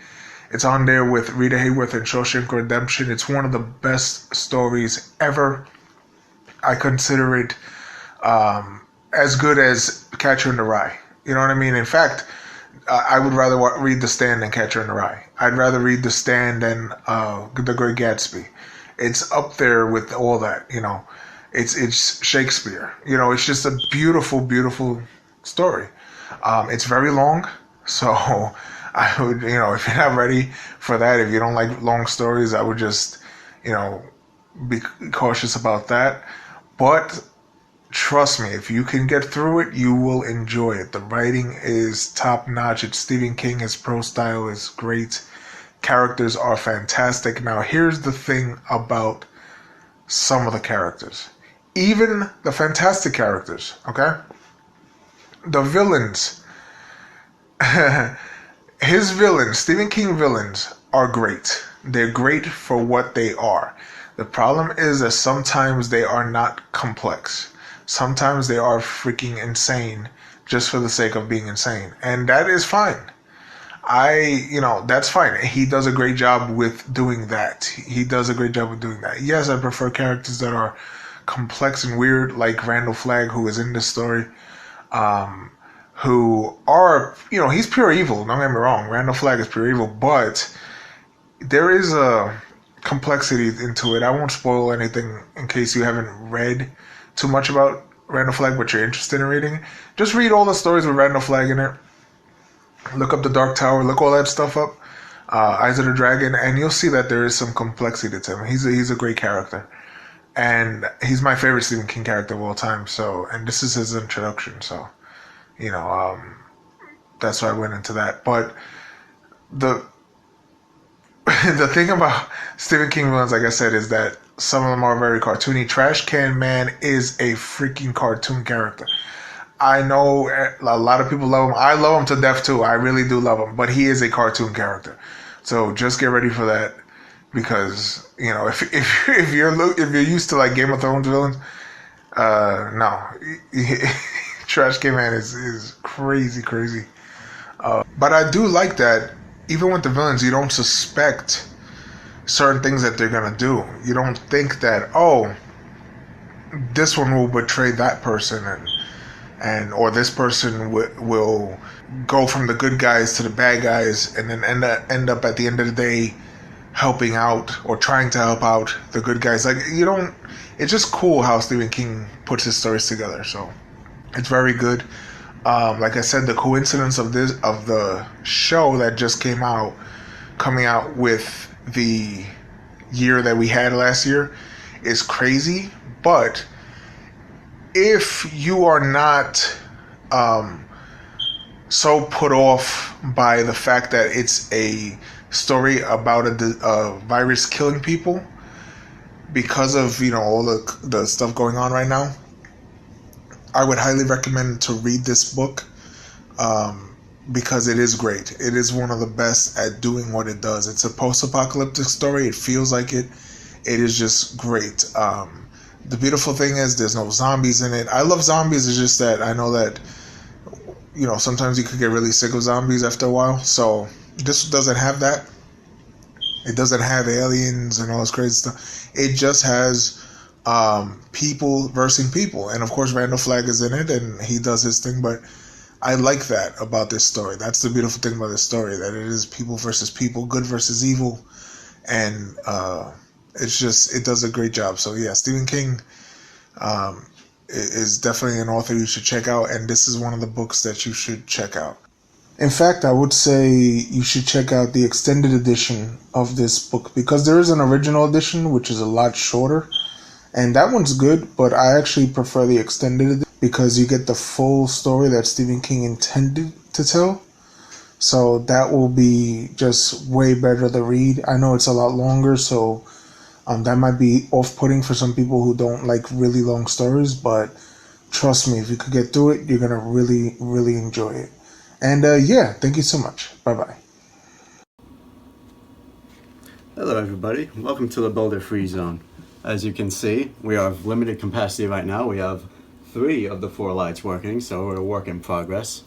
It's on there with Rita Hayworth and Shawshank Redemption. It's one of the best stories ever. I consider it as good as Catcher in the Rye. You know what I mean? In fact, I would rather read The Stand than Catcher in the Rye. I'd rather read The Stand than The Great Gatsby. It's up there with all that, you know. It's Shakespeare. You know, it's just a beautiful, beautiful story. It's very long, so I would, you know, if you're not ready for that, if you don't like long stories, I would just, you know, be cautious about that. But trust me, if you can get through it, you will enjoy it. The writing is top notch. It's Stephen King. His prose style is great. Characters are fantastic. Now, here's the thing about some of the characters. Even the fantastic characters, okay? The villains. His villains, Stephen King villains, are great. They're great for what they are. The problem is that sometimes they are not complex. Sometimes they are freaking insane just for the sake of being insane. And that is fine. That's fine. He does a great job with doing that. Yes, I prefer characters that are complex and weird, like Randall Flag, who is in this story, who are, you know, he's pure evil. Don't get me wrong. Randall Flag is pure evil, but there is a complexity into it. I won't spoil anything in case you haven't read too much about Randall Flag, but you're interested in reading. Just read all the stories with Randall Flag in it. Look up The Dark Tower, look all that stuff up, Eyes of the Dragon, and you'll see that there is some complexity to him. He's a great character, and he's my favorite Stephen King character of all time. So, and this is his introduction, so, you know, that's why I went into that. But the thing about Stephen King villains, like I said, is that some of them are very cartoony. Trash Can Man is a freaking cartoon character. I know a lot of people love him. I love him to death too. I really do love him, but he is a cartoon character. So just get ready for that, because you know if you're used to like Game of Thrones villains, no, Trash Can Man is crazy. But I do like that even with the villains, you don't suspect certain things that they're gonna do. You don't think that, oh, this one will betray that person, and or this person will go from the good guys to the bad guys, and then end up at the end of the day helping out or trying to help out the good guys. Like, you don't. It's just cool how Stephen King puts his stories together. So it's very good. Like I said, the coincidence of the show that just coming out with the year that we had last year is crazy. But if you are not so put off by the fact that it's a story about a virus killing people because of, you know, all the stuff going on right now, I would highly recommend to read this book, because it is great. It is one of the best at doing what it does. It's a post-apocalyptic story. It feels like it. It is just great. The beautiful thing is there's no zombies in it. I love zombies. It's just that I know that, you know, sometimes you could get really sick of zombies after a while. So this doesn't have that. It doesn't have aliens and all this crazy stuff. It just has people versus people. And of course, Randall Flag is in it and he does his thing. But I like that about this story. That's the beautiful thing about this story, that it is people versus people, good versus evil. And it does a great job. So yeah, Stephen King is definitely an author you should check out, and this is one of the books that you should check out. In fact, I would say you should check out the extended edition of this book, because there is an original edition which is a lot shorter, and that one's good, but I actually prefer the extended edition because you get the full story that Stephen King intended to tell. So that will be just way better to read. I know it's a lot longer, so that might be off-putting for some people who don't like really long stories, but trust me, if you could get through it, you're going to really, really enjoy it. And yeah, thank you so much. Bye-bye. Hello everybody, welcome to the Boulder Free Zone. As you can see, we have limited capacity right now. We have 3 of the 4 lights working, so we're a work in progress.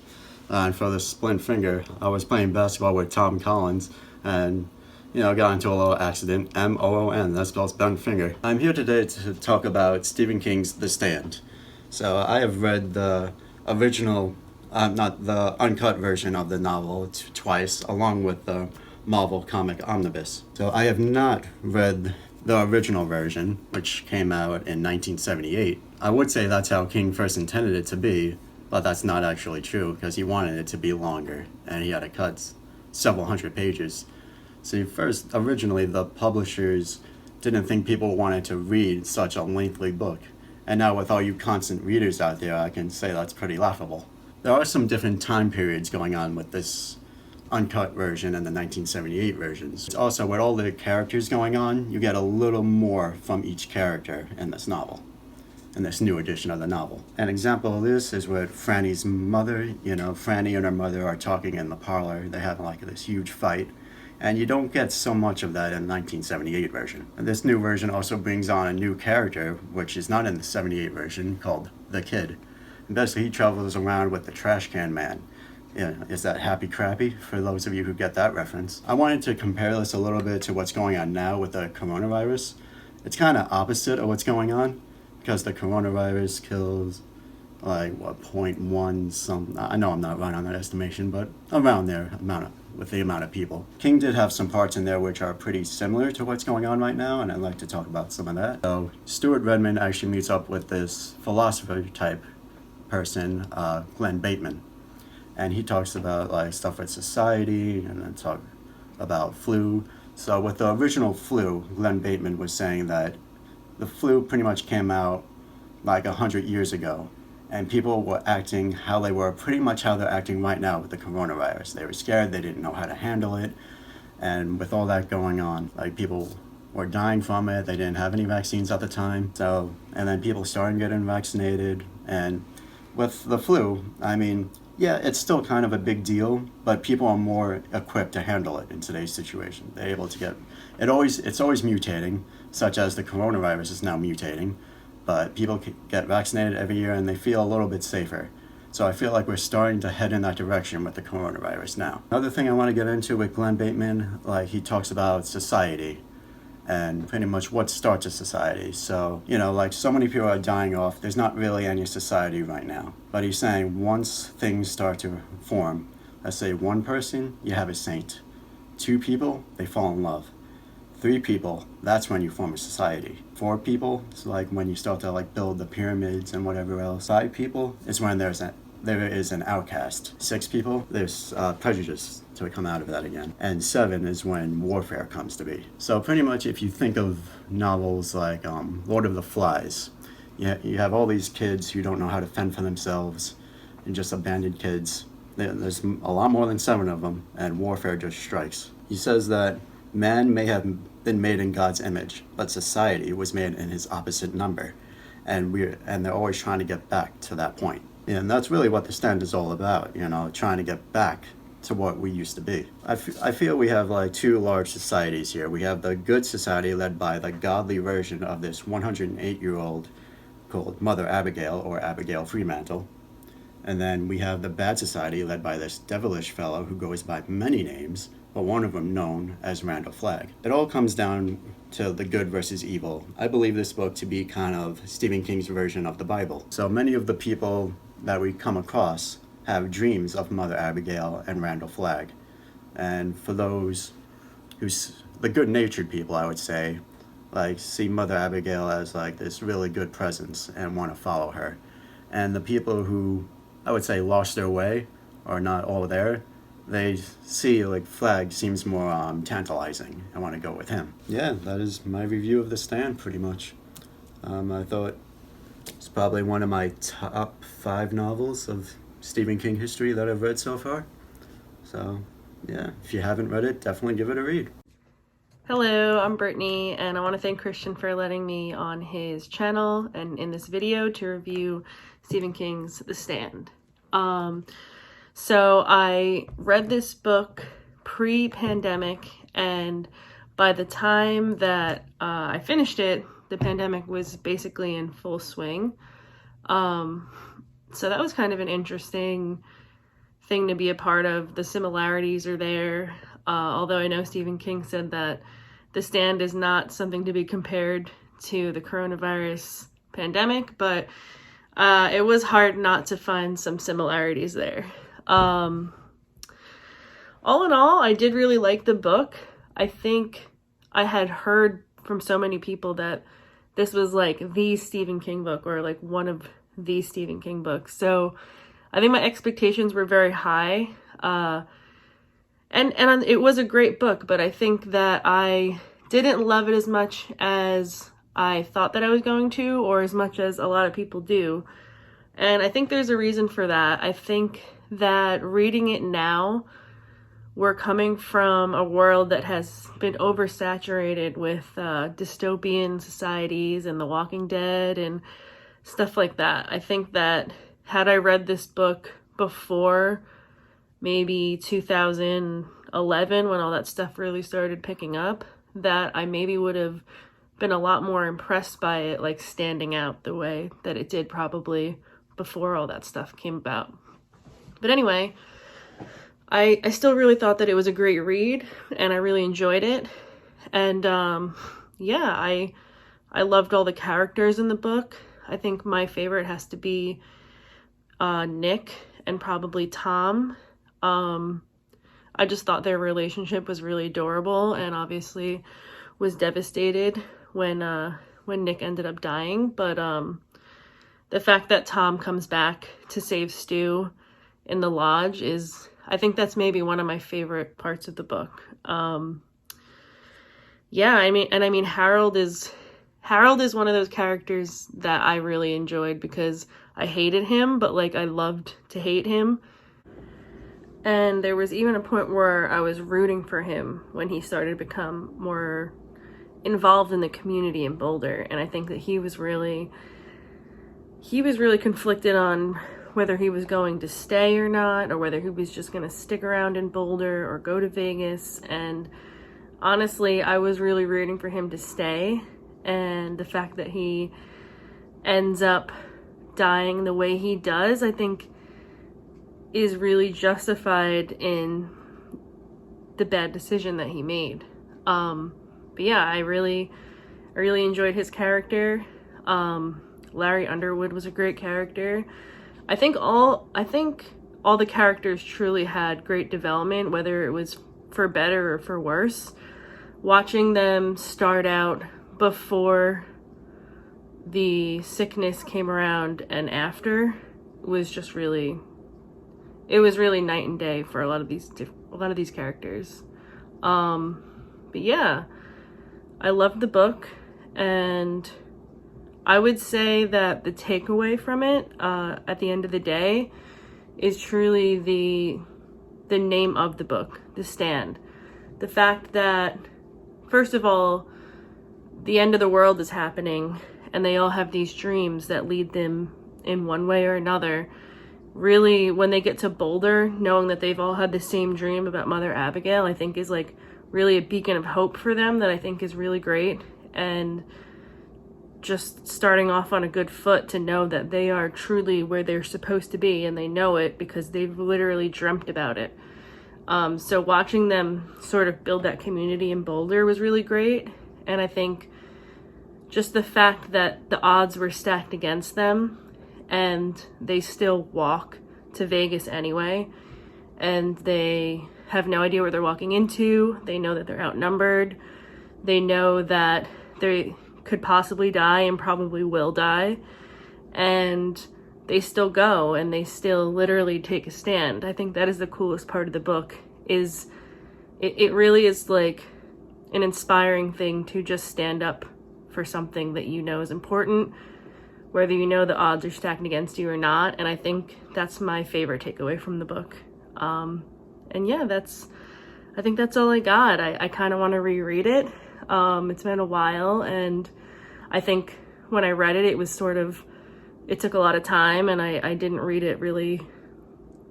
And for the splint finger, I was playing basketball with Tom Collins and, got into a little accident. MOON, that spells bent finger. I'm here today to talk about Stephen King's The Stand. So I have read the original, not the uncut version of the novel twice, along with the Marvel comic omnibus. So I have not read the original version, which came out in 1978. I would say that's how King first intended it to be, but that's not actually true because he wanted it to be longer and he had to cut several hundred pages. So originally the publishers didn't think people wanted to read such a lengthy book. And now with all you constant readers out there, I can say that's pretty laughable. There are some different time periods going on with this uncut version and the 1978 versions. Also, with all the characters going on, you get a little more from each character in this novel, in this new edition of the novel. An example of this is with Franny's mother. Franny and her mother are talking in the parlor. They have like this huge fight. And you don't get so much of that in the 1978 version. And this new version also brings on a new character, which is not in the 78 version, called The Kid. And basically he travels around with the trash can man. Is that Happy Crappy, for those of you who get that reference? I wanted to compare this a little bit to what's going on now with the coronavirus. It's kind of opposite of what's going on, because the coronavirus kills, like, 0.1 some, I know I'm not right on that estimation, but around there, with the amount of people. King did have some parts in there which are pretty similar to what's going on right now, and I'd like to talk about some of that. So, Stuart Redmond actually meets up with this philosopher-type person, Glenn Bateman. And he talks about like stuff with society and then talk about flu. So with the original flu, Glenn Bateman was saying that the flu pretty much came out like 100 years ago. And people were acting how they were, pretty much how they're acting right now with the coronavirus. They were scared, they didn't know how to handle it. And with all that going on, like people were dying from it, they didn't have any vaccines at the time. So, and then people started getting vaccinated. And with the flu, I mean, yeah, it's still kind of a big deal, but people are more equipped to handle it in today's situation. They're able to get it's always mutating, such as the coronavirus is now mutating, but people get vaccinated every year and they feel a little bit safer. So I feel like we're starting to head in that direction with the coronavirus now. Another thing I want to get into with Glenn Bateman, like he talks about society and pretty much what starts a society. So, like so many people are dying off, there's not really any society right now. But he's saying once things start to form, let's say 1 person, you have a saint. 2 people, they fall in love. 3 people, that's when you form a society. 4 people, it's like when you start to like build the pyramids and whatever else. 5 people is when there is an outcast. 6 people, there's prejudice to come out of that again. And 7 is when warfare comes to be. So pretty much if you think of novels like Lord of the Flies, you have all these kids who don't know how to fend for themselves and just abandoned kids. There's a lot more than 7 of them, and warfare just strikes. He says that man may have been made in God's image, but society was made in his opposite number. And they're always trying to get back to that point. And that's really what The Stand is all about, trying to get back to what we used to be. I feel we have like 2 large societies here. We have the good society led by the godly version of this 108-year-old called Mother Abagail, or Abigail Fremantle. And then we have the bad society led by this devilish fellow who goes by many names, but one of them known as Randall Flag. It all comes down to the good versus evil. I believe this book to be kind of Stephen King's version of the Bible. So many of the people that we come across have dreams of Mother Abagail and Randall Flag. And for those who's the good-natured people, I would say, like see Mother Abagail as like this really good presence and want to follow her. And the people who, I would say, lost their way or not all there, they see like Flag seems more tantalizing. I want to go with him. Yeah, that is my review of The Stand pretty much. I thought it's probably one of my top 5 novels of Stephen King history that I've read so far. So yeah, if you haven't read it, definitely give it a read. Hello, I'm Brittany, and I want to thank Christian for letting me on his channel and in this video to review Stephen King's The Stand. So I read this book pre-pandemic, and by the time that I finished it, the pandemic was basically in full swing. So that was kind of an interesting thing to be a part of. The similarities are there, although I know Stephen King said that The Stand is not something to be compared to the coronavirus pandemic, but it was hard not to find some similarities there. All in all, I did really like the book. I think I had heard from so many people that this was like the Stephen King book, or like one of the Stephen King books. So I think my expectations were very high. And it was a great book, but I think that I didn't love it as much as I thought that I was going to, or as much as a lot of people do. And I think there's a reason for that. I think that reading it now, we're coming from a world that has been oversaturated with dystopian societies and The Walking Dead and stuff like that. I think that had I read this book before maybe 2011, when all that stuff really started picking up, that I maybe would have been a lot more impressed by it, like standing out the way that it did probably before all that stuff came about. But anyway, I still really thought that it was a great read, and I really enjoyed it. And yeah, I loved all the characters in the book. I think my favorite has to be Nick and probably Tom. I just thought their relationship was really adorable, and obviously was devastated when Nick ended up dying. But the fact that Tom comes back to save Stu in the lodge is, I think that's maybe one of my favorite parts of the book. Yeah, I mean Harold is one of those characters that I really enjoyed, because I hated him, but like I loved to hate him. And there was even a point where I was rooting for him when he started to become more involved in the community in Boulder. And I think that he was really conflicted on whether he was going to stay or not, or whether he was just going to stick around in Boulder or go to Vegas. And honestly, I was really rooting for him to stay. And the fact that he ends up dying the way he does, I think is really justified in the bad decision that he made. But yeah, I really enjoyed his character. Larry Underwood was a great character. I think all the characters truly had great development, whether it was for better or for worse. Watching them start out before the sickness came around and after was just really, it was really night and day for a lot of these characters. But yeah, I loved the book, and I would say that the takeaway from it at the end of the day is truly the name of the book, The Stand. The fact that, first of all, the end of the world is happening, and they all have these dreams that lead them in one way or another. Really, when they get to Boulder, knowing that they've all had the same dream about Mother Abagail, I think is like really a beacon of hope for them that I think is really great. And just starting off on a good foot to know that they are truly where they're supposed to be, and they know it because they've literally dreamt about it. So watching them sort of build that community in Boulder was really great. And I think just the fact that the odds were stacked against them, and they still walk to Vegas anyway, and they have no idea where they're walking into. They know that they're outnumbered. They know that they could possibly die and probably will die, and they still go, and they still literally take a stand. I think that is the coolest part of the book. Is it really is like an inspiring thing to just stand up for something that you know is important, whether you know the odds are stacked against you or not. And I think that's my favorite takeaway from the book. And yeah, I think that's all I got. I kind of want to reread it. It's been a while, and I think when I read it, it took a lot of time, and I didn't read it really,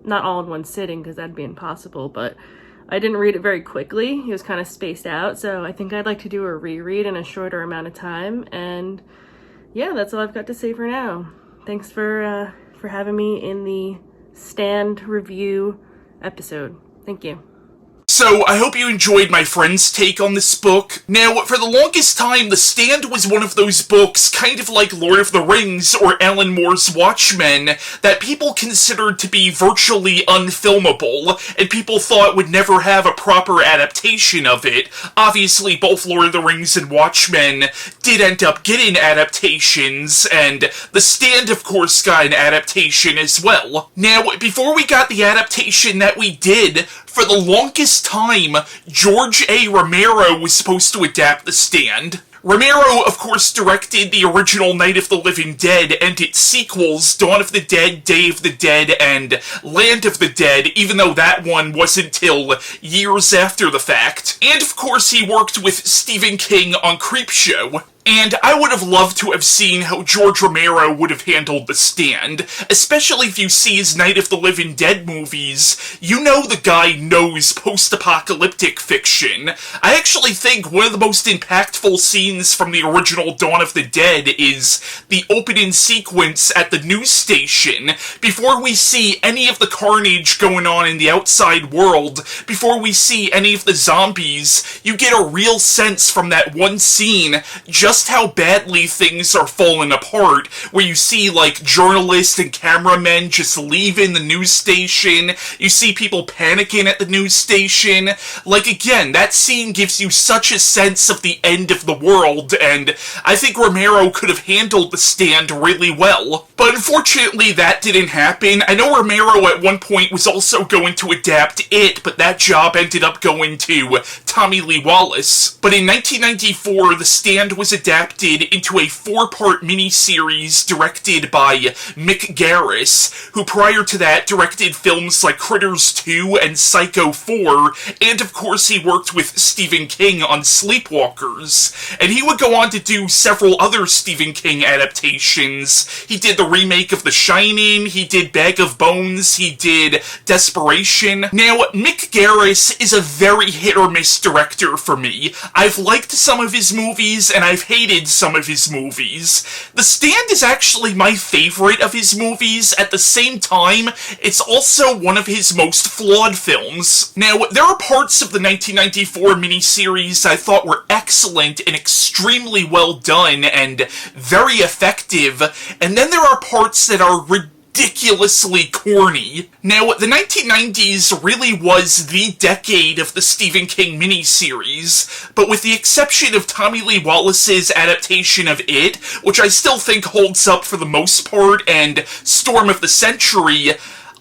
not all in one sitting, because that'd be impossible, but I didn't read it very quickly. It was kind of spaced out, so I think I'd like to do a reread in a shorter amount of time. And yeah, that's all I've got to say for now. thanks for having me in the Stand review episode. Thank you. So, I hope you enjoyed my friend's take on this book. Now, for the longest time, The Stand was one of those books, kind of like Lord of the Rings or Alan Moore's Watchmen, that people considered to be virtually unfilmable, and people thought would never have a proper adaptation of it. Obviously, both Lord of the Rings and Watchmen did end up getting adaptations, and The Stand, of course, got an adaptation as well. Now, before we got the adaptation that we did, for the longest time, George A. Romero was supposed to adapt The Stand. Romero, of course, directed the original Night of the Living Dead and its sequels, Dawn of the Dead, Day of the Dead, and Land of the Dead, even though that one wasn't till years after the fact. And, of course, he worked with Stephen King on Creepshow. And I would have loved to have seen how George Romero would have handled The Stand, especially if you see his Night of the Living Dead movies. You know the guy knows post-apocalyptic fiction. I actually think one of the most impactful scenes from the original Dawn of the Dead is the opening sequence at the news station. Before we see any of the carnage going on in the outside world, before we see any of the zombies, you get a real sense from that one scene just how badly things are falling apart, where you see, like, journalists and cameramen just leaving the news station, you see people panicking at the news station. Like, again, that scene gives you such a sense of the end of the world, and I think Romero could have handled The Stand really well. But unfortunately, that didn't happen. I know Romero at one point was also going to adapt It, but that job ended up going to Tommy Lee Wallace. But in 1994, The Stand was adapted into a 4-part miniseries directed by Mick Garris, who prior to that directed films like Critters 2 and Psycho 4, and of course he worked with Stephen King on Sleepwalkers. And he would go on to do several other Stephen King adaptations. He did the remake of The Shining, he did Bag of Bones, he did Desperation. Now, Mick Garris is a very hit-or-miss director for me. I've liked some of his movies, and I've hated some of his movies. The Stand is actually my favorite of his movies. At the same time, it's also one of his most flawed films. Now, there are parts of the 1994 miniseries I thought were excellent and extremely well done and very effective, and then there are parts that are ridiculously corny. Now, the 1990s really was the decade of the Stephen King miniseries, but with the exception of Tommy Lee Wallace's adaptation of It, which I still think holds up for the most part, and Storm of the Century,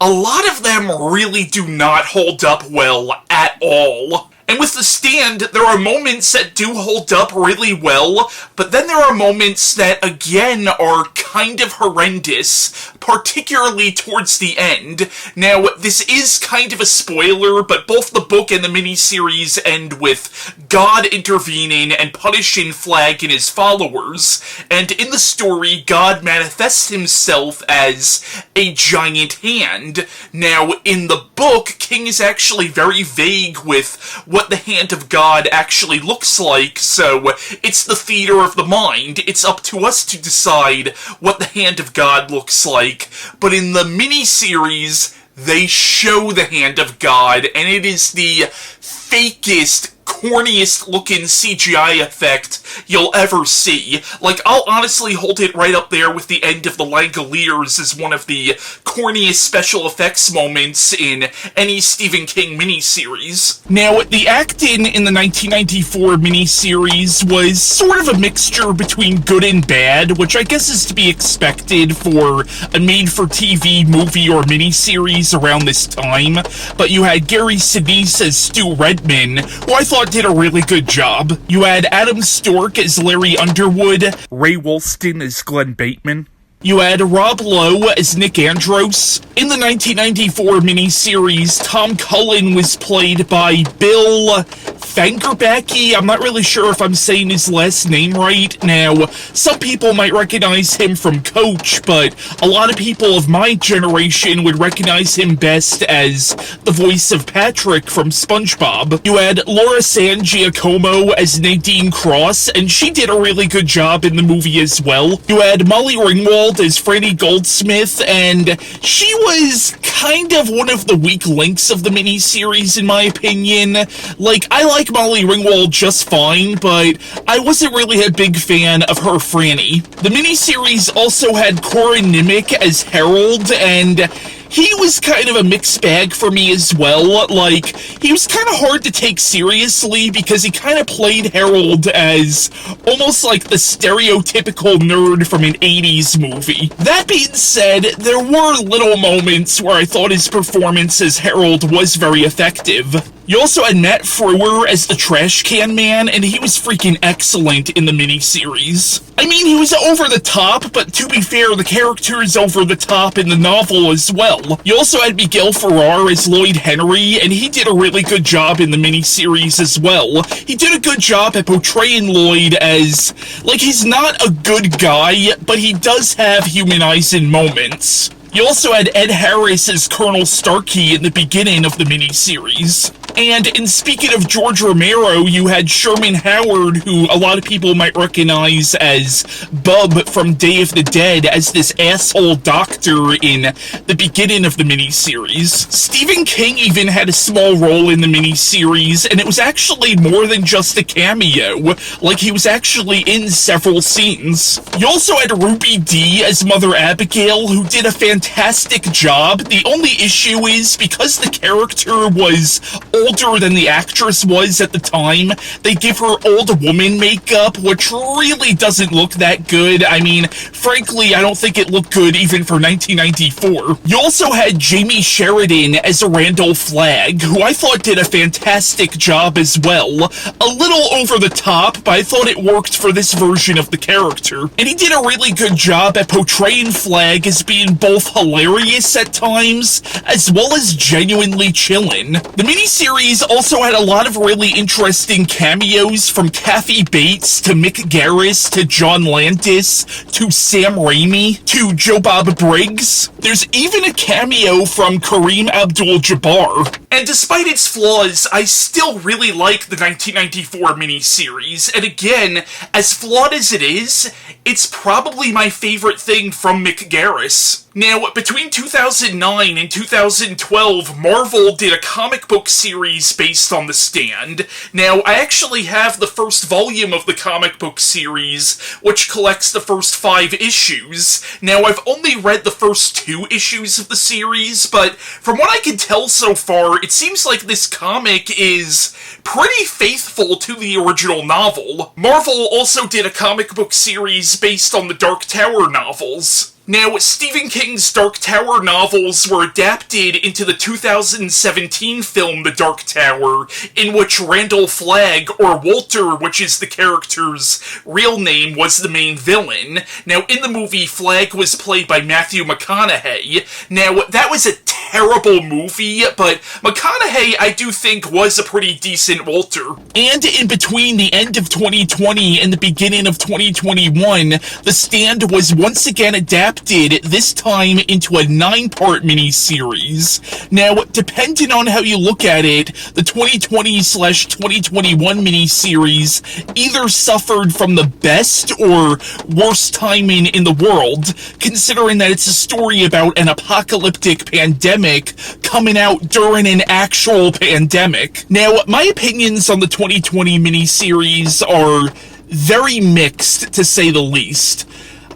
a lot of them really do not hold up well at all. And with The Stand, there are moments that do hold up really well, but then there are moments that, again, are kind of horrendous, particularly towards the end. Now, this is kind of a spoiler, but both the book and the miniseries end with God intervening and punishing Flagg and his followers, and in the story, God manifests himself as a giant hand. Now, in the book, King is actually very vague with what the hand of God actually looks like, so it's the theater of the mind. It's up to us to decide what the hand of God looks like. But in the miniseries, they show the hand of God, and it is the fakest, corniest looking CGI effect you'll ever see. Like, I'll honestly hold it right up there with the end of The Langoliers as one of the corniest special effects moments in any Stephen King miniseries. Now, the acting in the 1994 miniseries was sort of a mixture between good and bad, which I guess is to be expected for a made-for-TV movie or miniseries around this time, but you had Gary Sinise as Stu Redman, who I thought did a really good job. You had Adam Stork as Larry Underwood, Ray Woolston as Glenn Bateman. You had Rob Lowe as Nick Andros. In the 1994 miniseries, Tom Cullen was played by Bill Fangerbacke. I'm not really sure if I'm saying his last name right. Now, some people might recognize him from Coach, but a lot of people of my generation would recognize him best as the voice of Patrick from SpongeBob. You had Laura San Giacomo as Nadine Cross, and she did a really good job in the movie as well. You had Molly Ringwald Ringwald as Freddie Goldsmith, and she was kind of one of the weak links of the miniseries, in my opinion. Like, I like Molly Ringwald just fine, but I wasn't really a big fan of her Franny. The miniseries also had Corin Nimick as Harold, and he was kind of a mixed bag for me as well. Like, he was kind of hard to take seriously because he kind of played Harold as almost like the stereotypical nerd from an 80s movie. That being said, there were little moments where I thought his performance as Harold was very effective. You also had Matt Frewer as the trash can man, and he was freaking excellent in the miniseries. I mean, he was over the top, but to be fair, the character is over the top in the novel as well. You also had Miguel Ferrer as Lloyd Henry, and he did a really good job in the miniseries as well. He did a good job at portraying Lloyd as, like, he's not a good guy, but he does have humanizing moments. You also had Ed Harris as Colonel Starkey in the beginning of the miniseries. And in speaking of George Romero, you had Sherman Howard, who a lot of people might recognize as Bub from Day of the Dead, as this asshole doctor in the beginning of the miniseries. Stephen King even had a small role in the miniseries, and it was actually more than just a cameo. Like, he was actually in several scenes. You also had Ruby Dee as Mother Abagail, who did a fantastic job. The only issue is, because the character was older than the actress was at the time, they give her old woman makeup, which really doesn't look that good. I mean, frankly, I don't think it looked good even for 1994. You also had Jamie Sheridan as Randall Flagg, who I thought did a fantastic job as well. A little over the top, but I thought it worked for this version of the character. And he did a really good job at portraying Flagg as being both hilarious at times, as well as genuinely chillin'. The miniseries also had a lot of really interesting cameos, from Kathy Bates to Mick Garris to John Landis to Sam Raimi to Joe Bob Briggs. There's even a cameo from Kareem Abdul-Jabbar. And despite its flaws, I still really like the 1994 miniseries, and again, as flawed as it is, it's probably my favorite thing from Mick Garris. Now, between 2009 and 2012, Marvel did a comic book series based on The Stand. Now, I actually have the first volume of the comic book series, which collects the first 5 issues. Now, I've only read the first 2 issues of the series, but from what I can tell so far, it seems like this comic is pretty faithful to the original novel. Marvel also did a comic book series based on the Dark Tower novels. Now, Stephen King's Dark Tower novels were adapted into the 2017 film The Dark Tower, in which Randall Flagg, or Walter, which is the character's real name, was the main villain. Now, in the movie, Flagg was played by Matthew McConaughey. Now, that was a terrible movie, but McConaughey, I do think, was a pretty decent Walter. And in between the end of 2020 and the beginning of 2021, The Stand was once again adapted, this time into a 9-part miniseries. Now, depending on how you look at it, the 2020/2021 miniseries either suffered from the best or worst timing in the world, considering that it's a story about an apocalyptic pandemic coming out during an actual pandemic. Now, my opinions on the 2020 miniseries are very mixed, to say the least.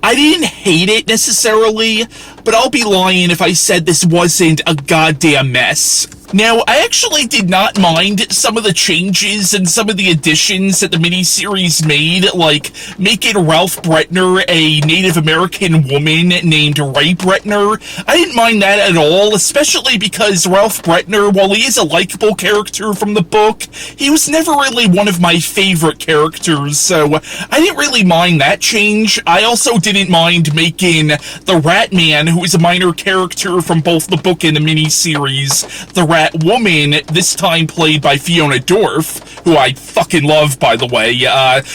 I didn't hate it necessarily, but I'll be lying if I said this wasn't a goddamn mess. Now, I actually did not mind some of the changes and some of the additions that the miniseries made, like making Ralph Bretner a Native American woman named Ray Bretner. I didn't mind that at all, especially because Ralph Bretner, while he is a likable character from the book, he was never really one of my favorite characters, so I didn't really mind that change. I also didn't mind making the Rat Man, who is a minor character from both the book and the miniseries, the Rat Woman, this time played by Fiona Dorff, who I fucking love, by the way.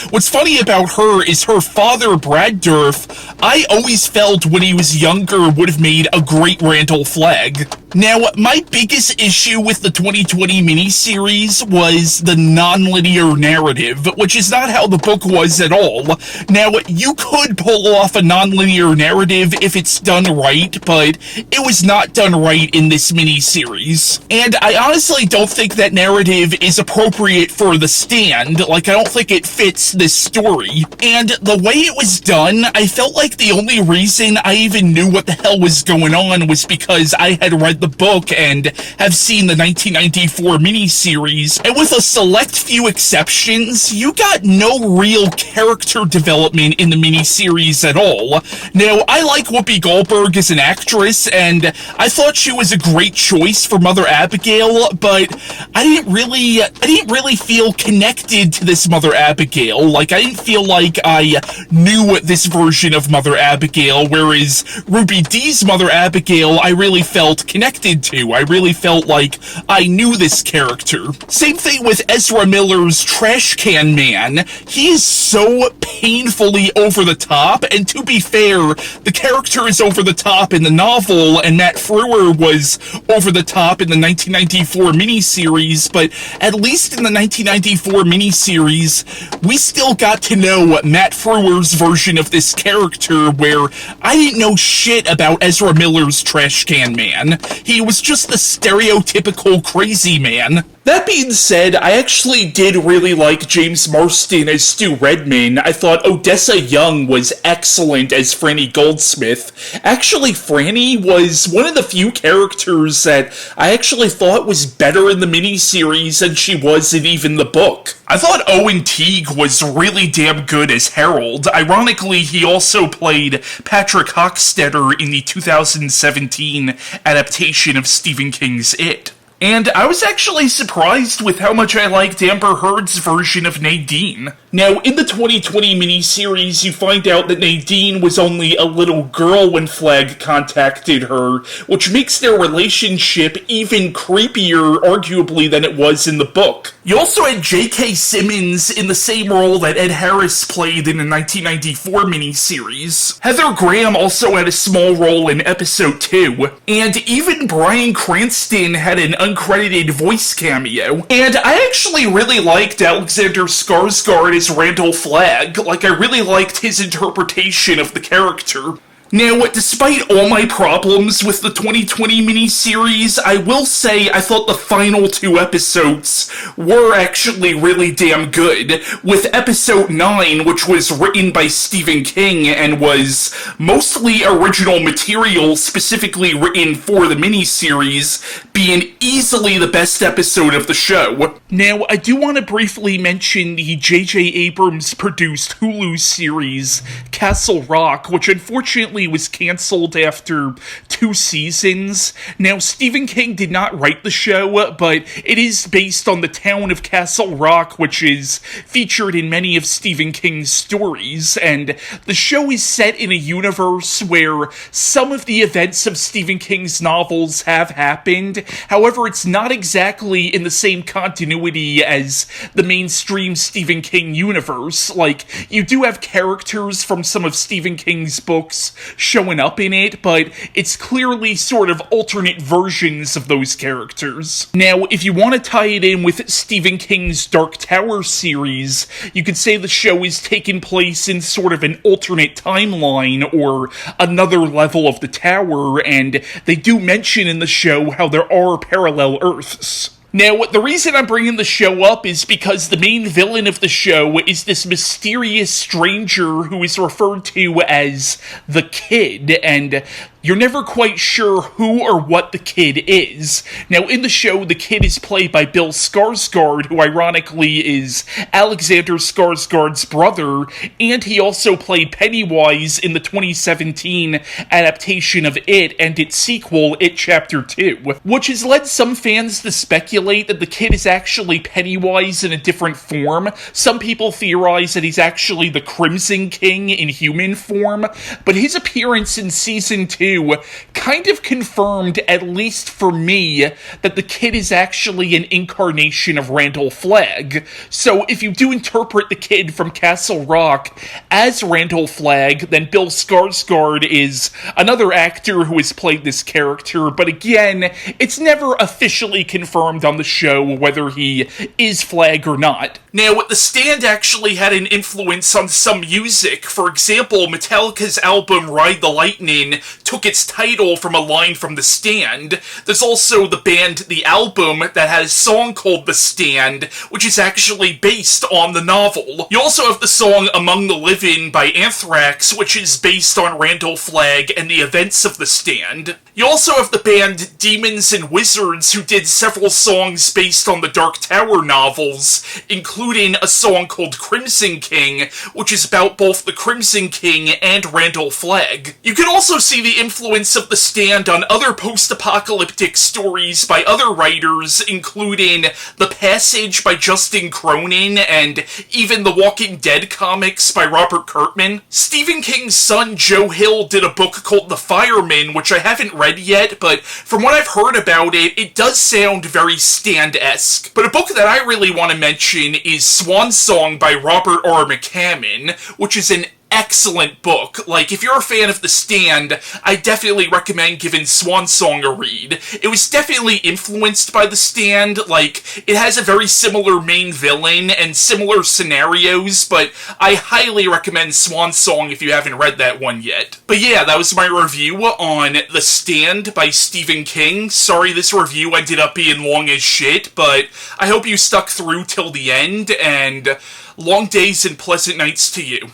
What's funny about her is her father, Brad Dourif, I always felt when he was younger would have made a great Randall Flagg. Now, my biggest issue with the 2020 miniseries was the non-linear narrative, which is not how the book was at all. Now, you could pull off a non-linear narrative if it's done right, but it was not done right in this miniseries. And I honestly don't think that narrative is appropriate for The Stand. Like, I don't think it fits this story. And the way it was done, I felt like the only reason I even knew what the hell was going on was because I had read the book and have seen the 1994 miniseries, and with a select few exceptions, you got no real character development in the miniseries at all. Now, I like Whoopi Goldberg as an actress, and I thought she was a great choice for Mother Abagail, but I didn't really feel connected to this Mother Abagail. Like, I didn't feel like I knew this version of Mother Abagail, whereas Ruby Dee's Mother Abigail I really felt connected to. I really felt like I knew this character. Same thing with Ezra Miller's Trash Can Man. He is so painfully over the top, and to be fair, the character is over the top in the novel, and Matt Frewer was over the top in the 1994 miniseries, but at least in the 1994 miniseries, we still got to know Matt Frewer's version of this character, where I didn't know shit about Ezra Miller's Trash Can Man. He was just the stereotypical crazy man. That being said, I actually did really like James Marsden as Stu Redman. I thought Odessa Young was excellent as Franny Goldsmith. Actually, Franny was one of the few characters that I actually thought was better in the miniseries than she was in even the book. I thought Owen Teague was really damn good as Harold. Ironically, he also played Patrick Hockstetter in the 2017 adaptation of Stephen King's It. And I was actually surprised with how much I liked Amber Heard's version of Nadine. Now, in the 2020 miniseries, you find out that Nadine was only a little girl when Flagg contacted her, which makes their relationship even creepier, arguably, than it was in the book. You also had J.K. Simmons in the same role that Ed Harris played in the 1994 miniseries. Heather Graham also had a small role in episode 2, and even Bryan Cranston had an uncredited voice cameo. And I actually really liked Alexander Skarsgård as Randall Flagg. Like, I really liked his interpretation of the character. Now, despite all my problems with the 2020 miniseries, I will say I thought the final 2 episodes were actually really damn good, with episode 9, which was written by Stephen King and was mostly original material specifically written for the miniseries, being easily the best episode of the show. Now, I do want to briefly mention the J.J. Abrams-produced Hulu series, Castle Rock, which unfortunately was canceled after 2 seasons. Now, Stephen King did not write the show, but it is based on the town of Castle Rock, which is featured in many of Stephen King's stories, and the show is set in a universe where some of the events of Stephen King's novels have happened. However, it's not exactly in the same continuity as the mainstream Stephen King universe. Like, you do have characters from some of Stephen King's books showing up in it, but it's clearly sort of alternate versions of those characters. Now, if you want to tie it in with Stephen King's Dark Tower series, you could say the show is taking place in sort of an alternate timeline or another level of the tower, and they do mention in the show how there are parallel Earths. Now, the reason I'm bringing the show up is because the main villain of the show is this mysterious stranger who is referred to as the Kid, and you're never quite sure who or what the Kid is. Now, in the show, the Kid is played by Bill Skarsgård, who ironically is Alexander Skarsgård's brother, and he also played Pennywise in the 2017 adaptation of It and its sequel, It Chapter 2, which has led some fans to speculate speculate that the kid is actually Pennywise in a different form. Some people theorize that he's actually the Crimson King in human form, but his appearance in season 2 kind of confirmed, at least for me, that the kid is actually an incarnation of Randall Flagg. So if you do interpret the kid from Castle Rock as Randall Flagg, then Bill Skarsgård is another actor who has played this character, but again, it's never officially confirmed on the show whether he is Flagg or not. Now, The Stand actually had an influence on some music. For example, Metallica's album Ride the Lightning took its title from a line from The Stand. There's also the band The Album that had a song called The Stand, which is actually based on the novel. You also have the song Among the Living by Anthrax, which is based on Randall Flagg and the events of The Stand. You also have the band Demons and Wizards, who did several songs based on the Dark Tower novels, including a song called Crimson King, which is about both the Crimson King and Randall Flagg. You can also see the influence of The Stand on other post-apocalyptic stories by other writers, including The Passage by Justin Cronin, and even the Walking Dead comics by Robert Kirkman. Stephen King's son Joe Hill did a book called The Fireman, which I haven't read yet, but from what I've heard about it, it does sound very Stand-esque. But a book that I really want to mention is Swan Song by Robert R. McCammon, which is an excellent book. Like, if you're a fan of The Stand, I definitely recommend giving Swan Song a read. It was definitely influenced by The Stand. Like, it has a very similar main villain and similar scenarios, but I highly recommend Swan Song if you haven't read that one yet. But yeah, that was my review on The Stand by Stephen King. Sorry this review ended up being long as shit, but I hope you stuck through till the end, and long days and pleasant nights to you.